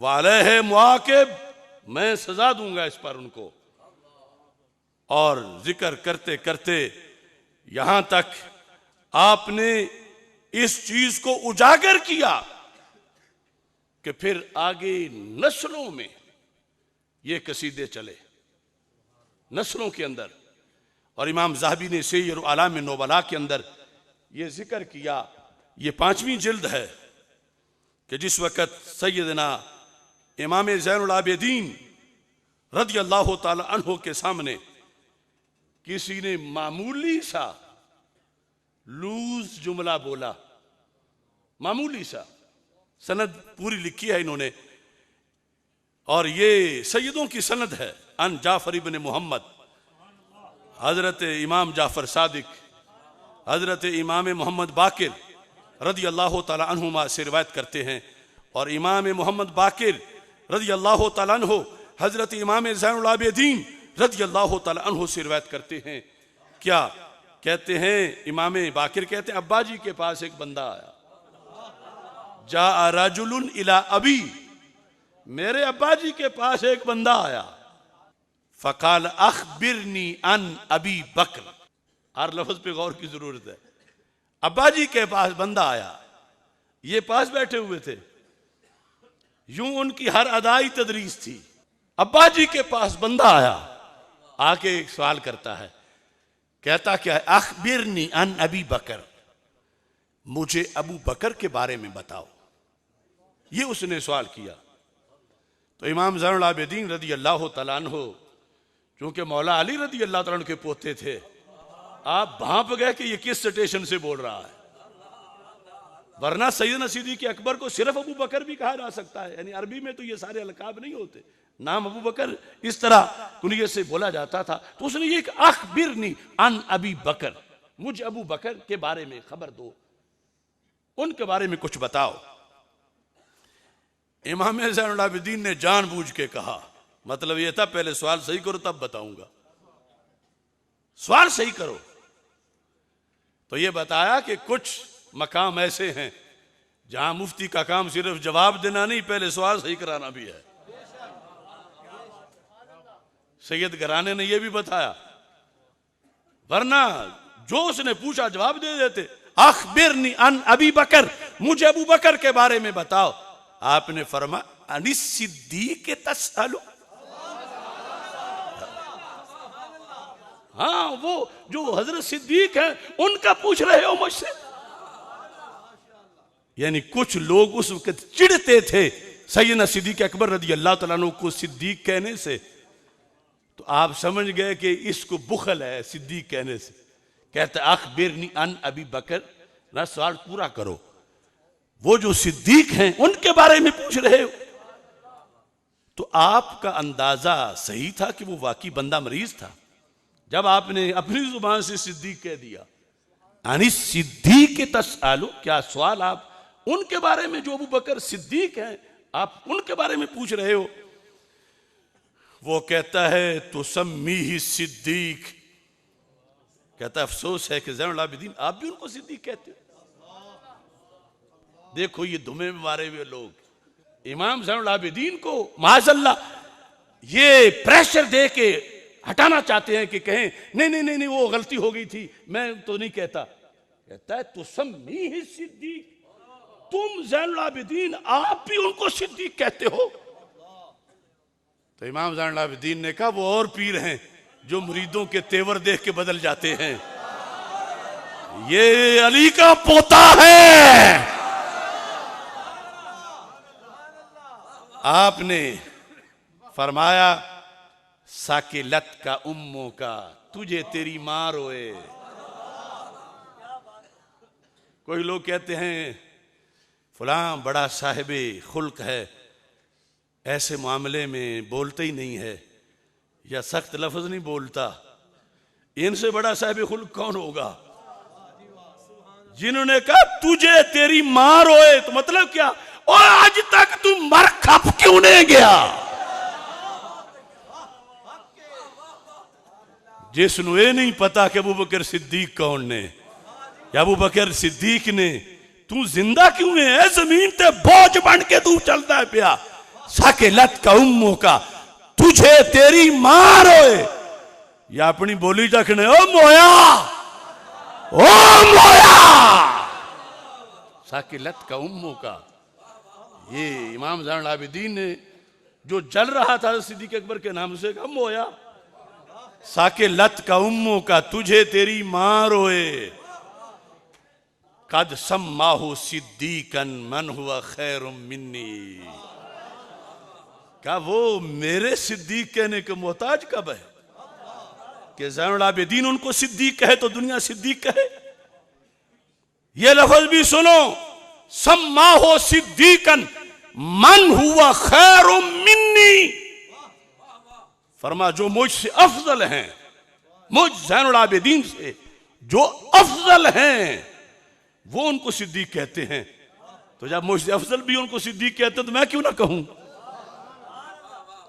वालैहि मुआक़िब, मैं सजा दूंगा इस पर उनको। और जिक्र करते करते यहां तक आपने इस चीज को उजागर किया कि फिर आगे नस्लों में ये कसीदे चले, नस्लों के अंदर। और इमाम ज़हाबी ने सियर आलाम नुबला के अंदर ये जिक्र किया, ये 5वीं जिल्द है, कि जिस वक़्त सैयदना इमाम ज़ैनुल आबिदीन रज़ी अल्लाह ताला अन्हु के सामने किसी ने मामूली सा लूज जुमला बोला, मामूली सा, सनद पूरी लिखी है इन्होंने, और ये सैयदों की सनद है। अन जाफर इब्न मोहम्मद, हजरत इमाम जाफर सादिक, हजरत इमाम मोहम्मद बाकिर रज़ी अल्लाह ताला अन्हुमा से रिवायत करते हैं। और इमाम मोहम्मद बाकिर रज़ी अल्लाह ताला अन्हु हजरत इमाम ज़ैनुल आबिदीन रज़ी अल्लाह ताला अन्हु से रिवायत करते हैं। क्या कहते हैं? इमाम बाकिर कहते हैं, अब्बा जी के पास एक बंदा आया। जा रजुलुन इला अबी, मेरे अब्बा जी के पास एक बंदा आया। फ़क़ाल अख़बिरनी अन अबी बकर, हर लफ्ज पे गौर की जरूरत है। अब्बा जी के पास बंदा आया, ये पास बैठे हुए थे, यूं उनकी हर अदाई तदरीस थी। अब्बा जी के पास बंदा आया, आके एक सवाल करता है, कहता क्या है? अख़बिरनी अन अबी बकर, मुझे अबू बकर के बारे में बताओ। ये उसने सवाल किया। तो इमाम ज़ैनुल आबिदीन रज़ी अल्लाह तआला अन्हु, चूंकि मौला अली रज़ी अल्लाह तआला अन्हु के पोते थे, आप भांप गए कि ये किस स्टेशन से बोल रहा है। वरना सैयदना सिद्दीक़ अकबर को सिर्फ अबू बकर भी कहा जा सकता है, यानी अरबी में तो ये सारे अलकाब नहीं होते। नाम अबू बकर इस तरह कुनियत से बोला जाता था। तो उसने ये अख़बिरनी अन अबी बकर, मुझे अबू बकर के बारे में खबर दो, उनके बारे में कुछ बताओ। इमाम ज़ैनुल आबिदीन ने जानबूझ के कहा, मतलब यह था पहले सवाल सही करो तब बताऊंगा, सवाल सही करो। तो यह बताया कि कुछ मकाम ऐसे हैं जहां मुफ्ती का काम सिर्फ जवाब देना नहीं, पहले सवाल सही कराना भी है। सैयद घराने ने यह भी बताया, वरना जो उसने पूछा जवाब दे देते। अख़बिरनी अन अबी बकर, मुझे अबू बकर के बारे में बताओ। आपने फरमाया अनिस सिद्दीक़ तसअलु, हाँ वो जो हजरत सिद्दीक है उनका पूछ रहे हो मुझसे। यानी कुछ लोग उस वक्त चिढ़ते थे सैयदना सिद्दीक अकबर रज़ी अल्लाह तआला अन्हु को सिद्दीक कहने से, तो आप समझ गए कि इसको बुखल है सिद्दीक कहने से। कहते अख़बिरनी अन अबी बकर, ना सवाल पूरा करो, वो जो सिद्दीक हैं उनके बारे में पूछ रहे हो। तो आपका अंदाजा सही था कि वो वाकई बंदा मरीज था जब आपने अपनी जुबान से सिद्दीक कह दिया। अनिस सिद्दीक तसअलु, क्या सवाल आप उनके बारे में जो अबू बकर सिद्दीक हैं आप उनके बारे में पूछ रहे हो। वो कहता है तो सम्मी ही सिद्दीक, कहता अफसोस है कि ज़ैनुल आबिदीन आप भी उनको सिद्दीक कहते हो। देखो ये धुएं में मारे हुए लोग इमाम ज़ैनुल आबिदीन को माज़अल्लाह ये प्रेशर दे के हटाना चाहते हैं कि कहें नहीं नहीं नहीं नहीं वो गलती हो गई थी, मैं तो नहीं कहता। कहता है तुसम्मी ही सिद्दीक, तुम ज़ैनुल आबिदीन आप भी उनको सिद्दीक कहते हो। तो इमाम ज़ैनुल आबिदीन ने कहा वो और पीर हैं जो मुरीदों के तेवर देख के बदल जाते हैं, ये अली का पोता है। आपने फरमाया साकिलत का उम्मों का, तुझे तेरी मां रोए। कोई लोग कहते हैं फलां बड़ा साहिबे खुल्क है, ऐसे मामले में बोलते ही नहीं है या सख्त लफ्ज नहीं बोलता। इनसे बड़ा साहिबे खुल्क कौन होगा? जिन्होंने कहा तुझे तेरी मां रोए, तो मतलब क्या? और आज तक तू मर खप क्यों नहीं गया? जिसनु ये नहीं पता कि अबू बकर सिद्दीक कौन ने या अबू बकर सिद्दीक ने, तू जिंदा क्यों है? जमीन ते बोझ बन के तू चलता है पिया। साकिलत का उम्मों का, तुझे तेरी मां रोए। या अपनी बोली जखने ओ मोया, ओ मोया, साकिलत का उम्मों का। ये इमाम ज़ैनुल आबिदीन ने जो जल रहा था सिद्दीक अकबर के नाम से, कहा मोया साकिलत का उम्मों का, तुझे तेरी मां रोए। कद सम्माहु सिद्दीकन मन हुआ खैरुम मिन्नी, क्या वो मेरे सिद्दीक कहने के मोहताज कब है कि ज़ैनुल आबिदीन उनको सिद्दीक कहे तो दुनिया सिद्दीक कहे? ये लफ्ज भी सुनो, सम्माहु सिद्दीकन मन हुआ खैरुम मिन्नी। फरमा जो मुझसे अफजल हैं, मुझ ज़ैनुल आबिदीन से जो अफजल हैं वो उनको सिद्दीक कहते हैं। तो जब मुझसे अफजल भी उनको सिद्दीक कहते हैं तो मैं क्यों ना कहूं?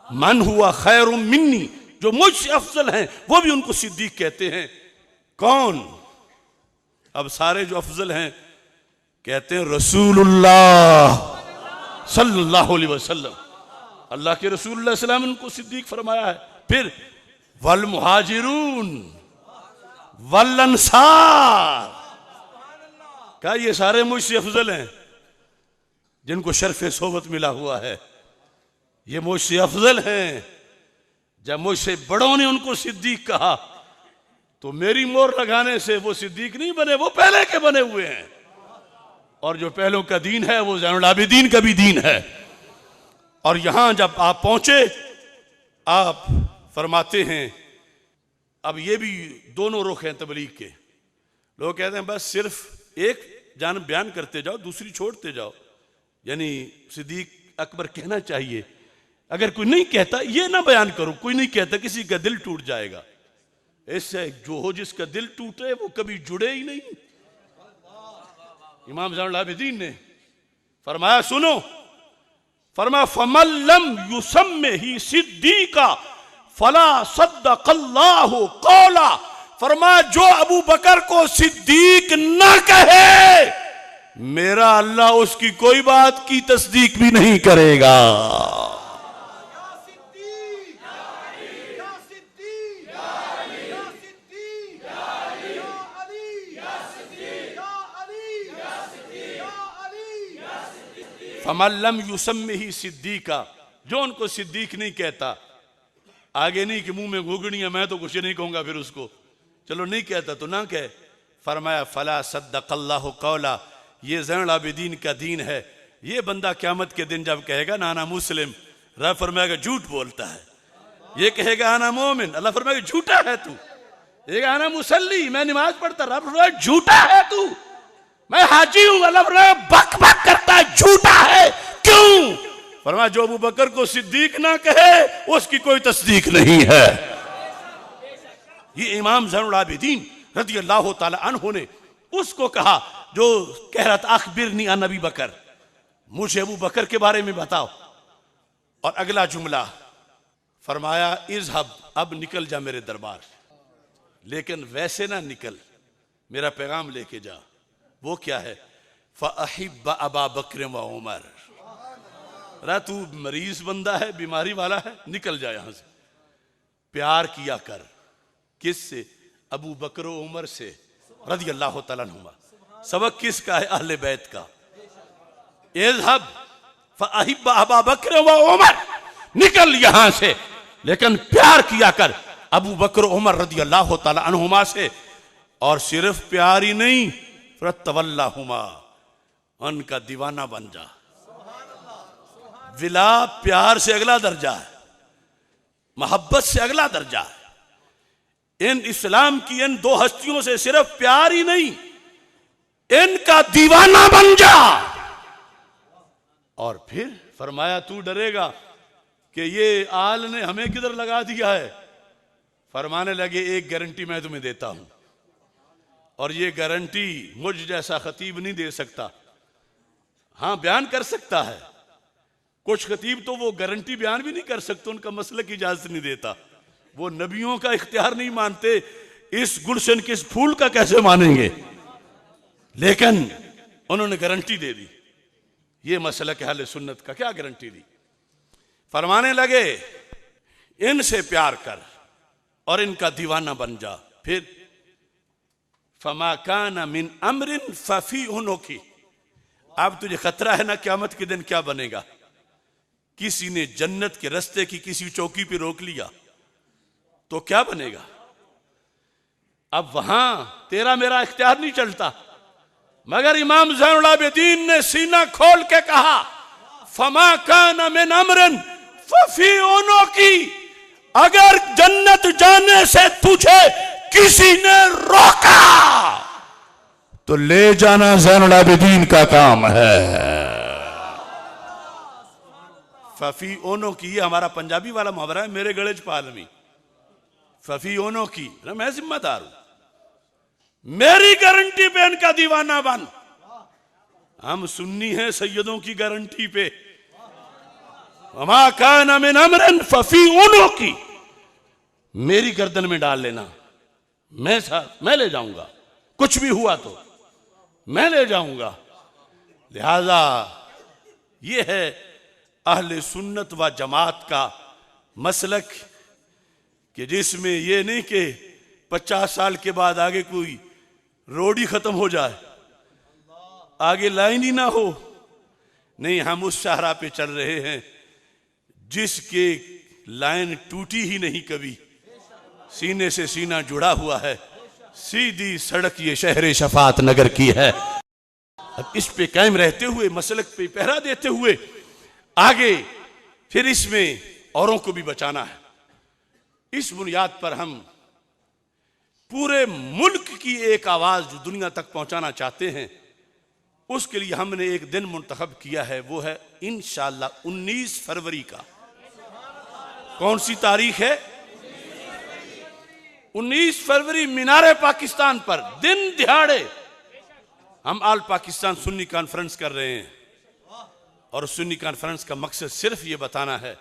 मन हुआ खैरुम मिन्नी, जो मुझसे अफजल हैं वो भी उनको सिद्दीक कहते हैं। कौन? अब सारे जो अफजल हैं कहते हैं रसूलुल्लाह सल्लल्लाहु अलैहि वसल्लम, अल्लाह के रसूल सल्लल्लाहु अलैहि वसल्लम उनको सिद्दीक फरमाया है। फिर वल मुहाजिरून वल अंसार, क्या ये सारे मुझसे अफजल हैं जिनको शर्फ़े सोबत मिला हुआ है? ये मुझसे अफजल हैं। जब मुझसे बड़ों ने उनको सिद्दीक कहा तो मेरी मोहर लगाने से वो सिद्दीक नहीं बने, वो पहले के बने हुए हैं। और जो पहलों का दीन है वो ज़ैनुल आबिदीन का भी दीन है। और यहां जब आप पहुंचे, आप फरमाते हैं, अब ये भी दोनों रुख हैं तबलीग के। लोग कहते हैं बस सिर्फ एक जानब बयान करते जाओ, दूसरी छोड़ते जाओ। यानी सिद्दीक अकबर कहना चाहिए, अगर कोई नहीं कहता ये ना बयान करो, कोई नहीं कहता किसी का दिल टूट जाएगा। इससे जो हो जिसका दिल टूटे वो कभी जुड़े ही नहीं। इमाम ज़ैनुल आबिदीन ने फरमाया, सुनो, फरमा फमल्लम युसम्मे ही सिद्दीका फला सद्दक़ल्लाहु क़ौला, फरमा जो अबू बकर को सिद्दीक न कहे मेरा अल्लाह उसकी कोई बात की तस्दीक भी नहीं करेगा। फमल्लम युसम्मे ही सिद्दीका, जो उनको सिद्दीक नहीं कहता, आगे नहीं कि मुंह में घुगनी है मैं तो कुछ नहीं कहूंगा, फिर उसको चलो नहीं कहता तो ना कहे। फरमाया फला सद्दक़ल्लाहु क़ौला, ये ज़ैनुल आबिदीन का दीन है। ये बंदा क़यामत के दिन जब कहेगा ना आना मुस्लिम, रब फरमाएगा झूठ बोलता है। ये कहेगा आना मोमिन, अल्लाह फरमाएगा झूठा है तू। ये आना मुसल्ली, मैं नमाज पढ़ता, रब फरमाएगा झूठा है तू। मैं हाजी हूं, अल्लाह फरमाएगा बक बक करता है, झूठा है। क्यों? फरमाया जो अबू बकर को सिद्दीक ना कहे उसकी कोई तस्दीक नहीं है। ये इमाम ज़ैनुल आबिदीन रज़ियल्लाहु ताला अन्हु ने उसको कहा जो कह रहा था अखबिरनी अन अबी बकर, मुझे अबू बकर के बारे में बताओ। और अगला जुमला फरमाया इज़हब, अब निकल जा मेरे दरबार, लेकिन वैसे ना निकल, मेरा पैगाम लेके जा। वो क्या है? फ़अहिब्ब अबा बकर व उमर। अरे तू मरीज बंदा है, बीमारी वाला है, निकल जा यहां से। प्यार किया कर किससे? अबू बकर व उमर से रज़ी अल्लाह तआला अन्हुमा। सबक किसका है? अहले बैत का। इज़हब फ़अहिब्ब अबा बकर व उमर, निकल यहां से, लेकिन प्यार किया कर अबू बकर उमर रज़ी अल्लाह तआला अन्हुमा से। और सिर्फ प्यार ही नहीं, फ़तवल्लाहुमा, उनका दीवाना बन जा। विला प्यार से अगला दर्जा है, मोहब्बत से अगला दर्जा है। इन इस्लाम की इन दो हस्तियों से सिर्फ प्यार ही नहीं, इनका दीवाना बन जा। और फिर फरमाया तू डरेगा कि ये आल ने हमें किधर लगा दिया है। फरमाने लगे एक गारंटी मैं तुम्हें देता हूं, और ये गारंटी मुझ जैसा खतीब नहीं दे सकता। हां बयान कर सकता है, कुछ खतीब तो वो गारंटी बयान भी नहीं कर सकते, उनका मसलक की इजाजत नहीं देता, वो नबियों का इख्तियार नहीं मानते। इस गुलशन के इस फूल का कैसे मानेंगे? लेकिन उन्होंने गारंटी दे दी। ये मसलक अहले सुन्नत का। क्या गारंटी दी? फरमाने लगे इनसे प्यार कर और इनका दीवाना बन जा। फिर फमा काना मिन अमरिन फफी उनकी। अब तुझे खतरा है ना क़यामत के दिन क्या बनेगा? किसी ने जन्नत के रास्ते की किसी चौकी पे रोक लिया तो क्या बनेगा? अब वहां तेरा मेरा इख्तियार नहीं चलता, मगर इमाम ज़ैनुल आबिदीन ने सीना खोल के कहा फमा काना मिन अमरिन फफी उनकी। अगर जन्नत जाने से तुझे किसी ने रोका तो ले जाना ज़ैनुल आबिदीन का काम है। फफी ओनो की, ये हमारा पंजाबी वाला मुहावरा है, मेरे गले च पालवी। फफी ओनो की, मैं जिम्मेदार हूं, मेरी गारंटी पे इनका दीवाना बन। हम सुन्नी हैं सैयदों की गारंटी पे। वमा काना मिन अमरिन फफी ओनो की, मेरी गर्दन में डाल लेना, मैं ले जाऊंगा, कुछ भी हुआ तो मैं ले जाऊंगा। लिहाजा ये है अहले सुन्नत व जमात का मसलक, कि जिसमें ये नहीं कि 50 साल के बाद आगे कोई रोड ही खत्म हो जाए, आगे लाइन ही ना हो। नहीं, हम उस शाहरा पे चल रहे हैं जिसके लाइन टूटी ही नहीं कभी, सीने से सीना जुड़ा हुआ है। सीधी सड़क ये शहर शफात नगर की है। अब इस पे कायम रहते हुए, मसलक पे पहरा देते हुए आगे फिर इसमें औरों को भी बचाना है। इस बुनियाद पर हम पूरे मुल्क की एक आवाज जो दुनिया तक पहुंचाना चाहते हैं, उसके लिए हमने एक दिन मुंतखब किया है, वो है इंशाअल्लाह 19 फरवरी का। कौन सी तारीख है? 19 फरवरी मीनारे पाकिस्तान पर दिन दिहाड़े हम आल पाकिस्तान सुन्नी कॉन्फ्रेंस कर रहे हैं। और सुन्नी कॉन्फ्रेंस का मकसद सिर्फ ये बताना है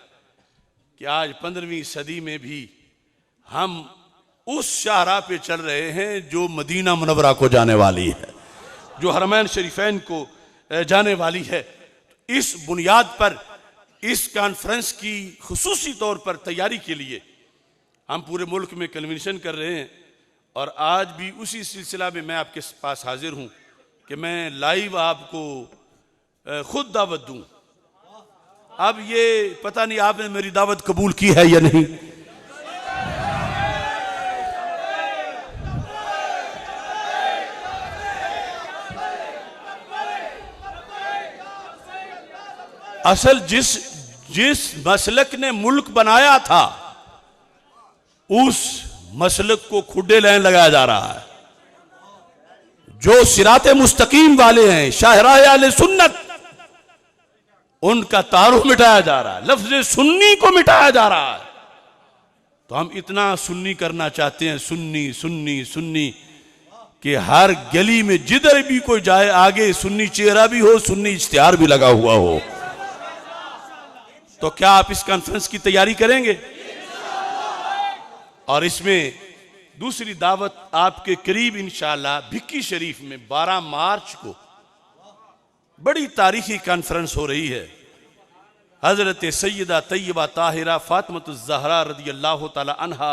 कि आज 15वीं सदी में भी हम उस शाहरा पे चल रहे हैं जो मदीना मुनव्वरा को जाने वाली है, जो हरमैन शरीफैन को जाने वाली है। इस बुनियाद पर इस कॉन्फ्रेंस की खुसूसी तौर पर तैयारी के लिए हम पूरे मुल्क में कन्वेंशन कर रहे हैं। और आज भी उसी सिलसिला में मैं आपके पास हाजिर हूं कि मैं लाइव आपको खुद दावत दूं। अब ये पता नहीं आपने मेरी दावत कबूल की है या नहीं। असल जिस मसलक ने मुल्क बनाया था, उस मसलक को खुडे लाइन लगाया जा रहा है। जो सिराते मुस्तकीम वाले हैं, शाहराए अहले सुन्नत, उनका तारुफ मिटाया जा रहा है, लफ्ज सुन्नी को मिटाया जा रहा है। तो हम इतना सुन्नी करना चाहते हैं, सुन्नी सुन्नी सुन्नी, कि हर गली में जिधर भी कोई जाए आगे सुन्नी चेहरा भी हो, सुन्नी इश्तिहार भी लगा हुआ हो। तो क्या आप इस कॉन्फ्रेंस की तैयारी करेंगे? और इसमें दूसरी दावत आपके करीब इंशाअल्लाह भिक्की शरीफ में 12 मार्च को बड़ी तारीखी कॉन्फ्रेंस हो रही है। हजरत सैयदा तैयबा ताहिरा फातिमतुज़ ज़हरा रज़ी अल्लाह ताला अन्हा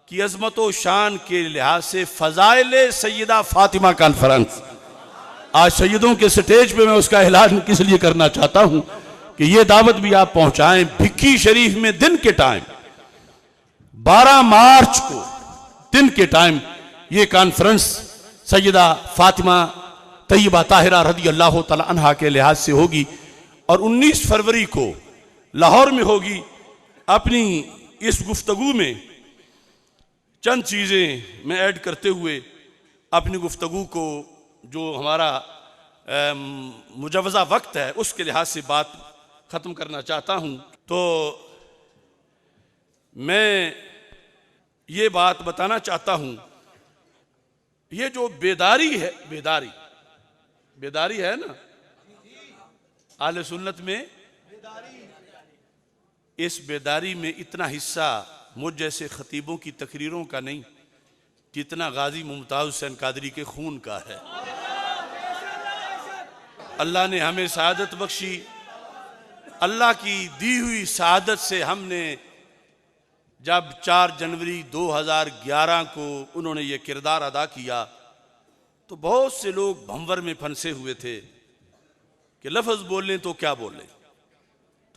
की अज़मत व शान के लिहाज से फ़ज़ाइल सैयदा फातिमा कॉन्फ्रेंस, आज सैयदों के स्टेज पे मैं उसका ऐलान किस लिए करना चाहता हूं कि ये दावत भी आप पहुंचाएं। भिक्की शरीफ में दिन के टाइम 12 मार्च को दिन के टाइम ये कॉन्फ्रेंस सैयदा फातिमा तैयबा ताहिरा रज़ी अल्लाह ताला अन्हा के लिहाज से होगी और 19 फरवरी को लाहौर में होगी। अपनी इस गुफ्तगू में चंद चीज़ें मैं ऐड करते हुए अपनी गुफ्तगू को जो हमारा मुजवज़ा वक्त है उसके लिहाज से बात ख़त्म करना चाहता हूँ। तो मैं ये बात बताना चाहता हूँ, ये जो बेदारी है, बेदारी है ना आले सुन्नत में, इस बेदारी में इतना हिस्सा मुझ जैसे खतीबों की तकरीरों का नहीं, जितना गाजी मुमताज़ हुसैन कादरी के खून का है। अल्लाह ने हमें शहादत बख्शी, अल्लाह की दी हुई शहादत से हमने जब 4 जनवरी 2011 को उन्होंने ये किरदार अदा किया तो बहुत से लोग भंवर में फंसे हुए थे कि लफ्ज़ बोलें तो क्या बोलें।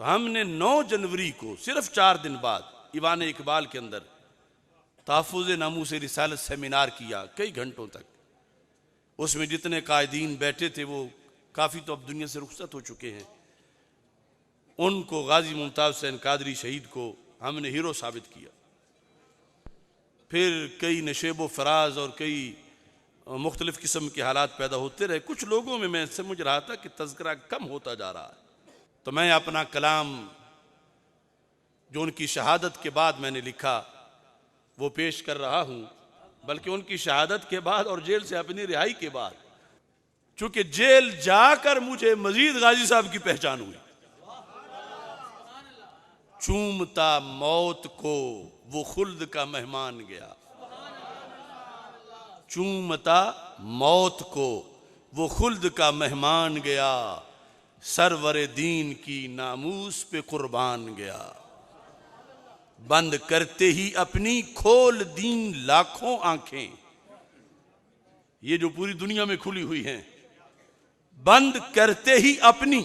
तो हमने 9 जनवरी को सिर्फ 4 दिन बाद ईवान इकबाल के अंदर तहफ़्फ़ुज़ नामूस रिसालत सेमिनार किया कई घंटों तक। उसमें जितने कायदीन बैठे थे वो काफ़ी तो अब दुनिया से रुखसत हो चुके हैं। उनको गाजी मुमताज़ हुसैन कादरी शहीद को हमने हीरो साबित किया। फिर कई नशेब व फराज और कई मुख्तलिफ़ किस्म के हालात पैदा होते रहे। कुछ लोगों में मैं समझ रहा था कि तज़किरा कम होता जा रहा है, तो मैं अपना कलाम जो उनकी शहादत के बाद मैंने लिखा वो पेश कर रहा हूँ। बल्कि उनकी शहादत के बाद और जेल से अपनी रिहाई के बाद, चूंकि जेल जाकर मुझे मजीद गाजी साहब की पहचान हुई। चूमता मौत को वो खुल्द का मेहमान गया, चूमता मौत को वो खुल्द का मेहमान गया, सरवरे दीन की नामूस पे कुर्बान गया। बंद करते ही अपनी खोल दीन लाखों आंखें, ये जो पूरी दुनिया में खुली हुई हैं, बंद करते ही अपनी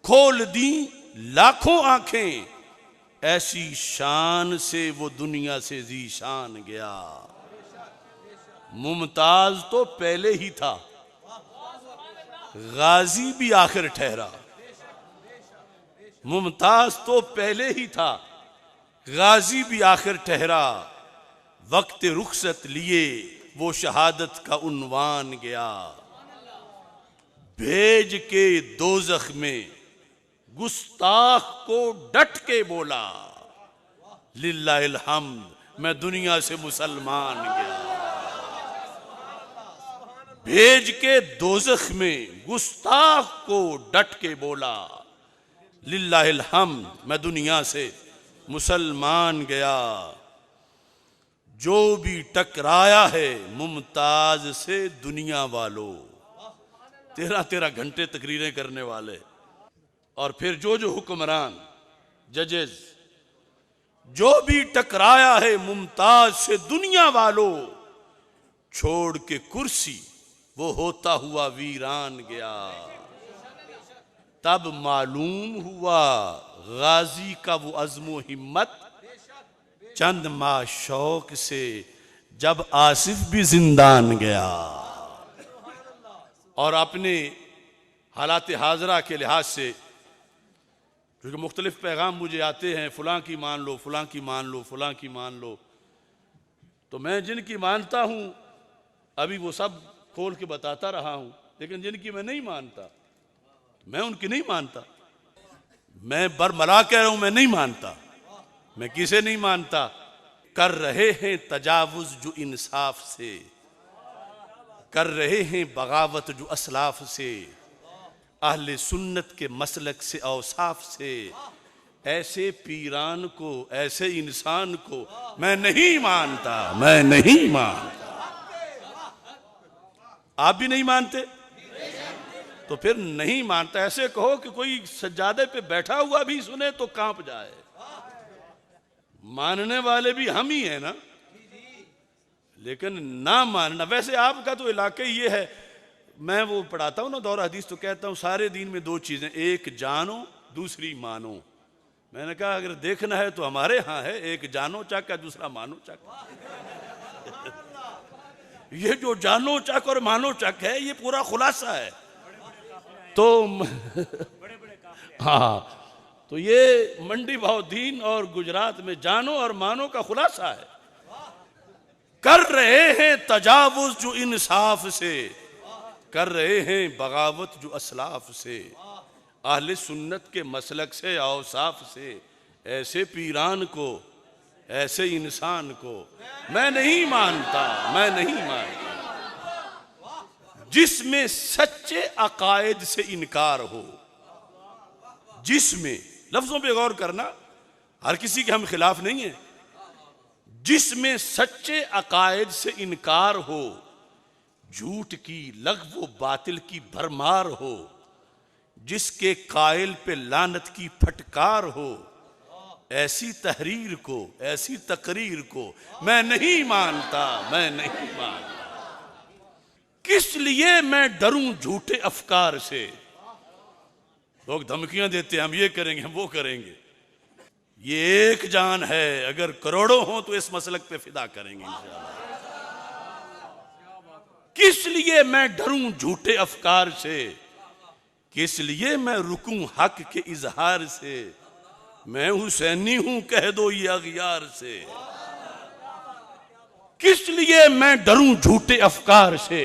खोल दी लाखों आंखें, ऐसी शान से वो दुनिया से ज़ीशान गया। मुमताज तो पहले ही था, गाजी भी आखिर ठहरा। मुमताज तो पहले ही था, गाजी भी आखिर ठहरा। वक्त रुखसत लिए वो शहादत का उन्वान गया। भेज के दोज़ख में गुस्ताख को डट के बोला, लिल्लाहिल हम्द मैं दुनिया से मुसलमान गया। भेज के दोज़ख में गुस्ताख को डट के बोला, लिल्लाहिल हम्द मैं दुनिया से मुसलमान गया। जो भी टकराया है मुमताज से दुनिया वालों, 13 घंटे तकरीरें करने वाले, और फिर जो हुक्मरान जजेस, जो भी टकराया है मुमताज से दुनिया वालों, छोड़ के कुर्सी वो होता हुआ वीरान गया। तब मालूम हुआ गाजी का वो अज़्म व हिम्मत, चंद माह शौक से जब आसिफ भी जिंदान गया। और अपने हालात हाजरा के लिहाज से, क्योंकि मुख्तलिफ पैगाम मुझे आते हैं, फलां की मान लो, फलां की मान लो, फलां की मान लो, तो मैं जिनकी मानता हूं अभी वो सब खोल के बताता रहा हूं, लेकिन जिनकी मैं नहीं मानता मैं उनकी नहीं मानता। मैं बरमला कह रहा हूं, मैं नहीं मानता। मैं किसे नहीं मानता? कर रहे हैं तजावुज जो इंसाफ से, कर रहे हैं बगावत जो असलाफ से, अहले सुन्नत के मसलक से औसाफ से, ऐसे पीरान को, ऐसे इंसान को मैं नहीं मानता, मैं नहीं मानता। आप भी नहीं मानते? तो फिर नहीं मानता। ऐसे कहो कि कोई सज्जादे पे बैठा हुआ भी सुने तो कांप जाए। मानने वाले भी हम ही हैं ना, लेकिन ना मानना। वैसे आपका तो इलाके ये है, मैं वो पढ़ाता हूँ ना दौरा हदीस, तो कहता हूँ सारे दीन में दो चीजें, एक जानो दूसरी मानो। मैंने कहा अगर देखना है तो हमारे यहाँ है, एक जानो चक है, दूसरा मानो चक। ये जो जानो चक और मानो चक है ये पूरा खुलासा है। तो हाँ, तो ये मंडी भाव दीन और गुजरात में जानो और मानो का खुलासा है। कर रहे हैं तजावुज जो इंसाफ से, कर रहे हैं बगावत जो असलाफ से, अहले सुन्नत के मसलक से औसाफ से, ऐसे पीरान को, ऐसे इंसान को मैं नहीं मानता, मैं नहीं मानता। जिसमें सच्चे अकायद से इनकार हो, जिसमें, लफ्जों पे गौर करना, हर किसी के हम खिलाफ नहीं है, जिसमें सच्चे अकायद से इनकार हो, झूठ की लग़्व बातिल की भरमार हो, जिसके कायल पे लानत की फटकार हो, ऐसी तहरीर को, ऐसी तकरीर को मैं नहीं मानता, मैं नहीं मानता। किस लिए मैं डरूं झूठे अफकार से। लोग धमकियां देते हैं, हम ये करेंगे, हम वो करेंगे। ये एक जान है, अगर करोड़ों हो तो इस मसलक पे फिदा करेंगे इंशाअल्लाह। किस लिए मैं डरूं झूठे अफकार से, किस लिए मैं रुकूं हक के इजहार से। मैं हुसैनी हूं कह दो ये अगियार से। किस लिए मैं डरूं झूठे अफकार से,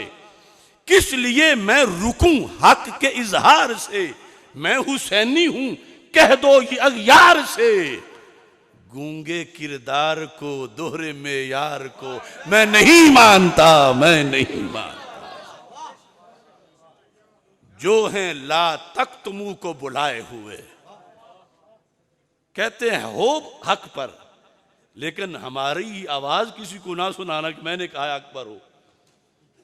किस लिए मैं रुकूं हक के इजहार से। मैं हुसैनी हूं कह दो ये अगियार से। गूंगे किरदार को, दोहरे मेयार को मैं नहीं मानता, मैं नहीं मानता। जो हैं ला तख्त मुंह को बुलाए हुए, कहते हैं हो हक पर, लेकिन हमारी आवाज किसी को ना सुनाना कि मैंने कहा अकबर हो।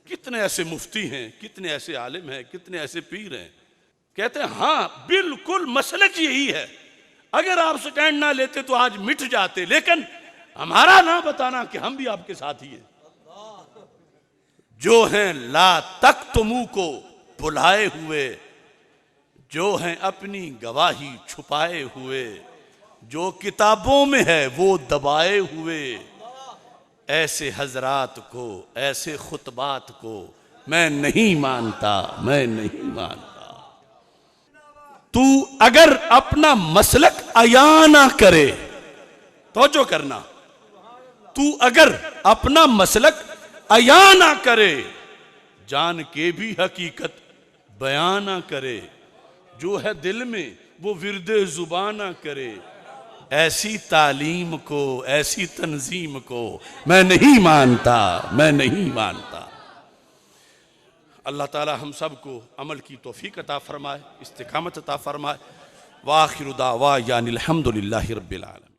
कितने ऐसे मुफ्ती हैं, कितने ऐसे आलिम हैं, कितने ऐसे पीर हैं, कहते हैं हाँ बिल्कुल मसलक यही है, अगर आप स्टैंड ना लेते तो आज मिट जाते, लेकिन हमारा ना बताना कि हम भी आपके साथ ही हैं। जो हैं ला तख्त मुंह को बुलाए हुए, जो हैं अपनी गवाही छुपाए हुए, जो किताबों में है वो दबाए हुए, ऐसे हजरात को, ऐसे खुतबात को मैं नहीं मानता, मैं नहीं मानता। तू अगर अपना मसलक अया ना करे, तवज्जो करना, तू अगर अपना मसलक अया ना करे, जान के भी हकीकत बयान ना करे, जो है दिल में वो विरदे जुबान ना करे, ऐसी तालीम को, ऐसी तंजीम को मैं नहीं मानता, मैं नहीं मानता। अल्लाह ताला हम सबको अमल की तौफीक अता फरमाए, इस्तिकामत अता फरमाए। वाखिर दावा यानिल हम्दुलिल्लाहि रब्बिल आलमीन।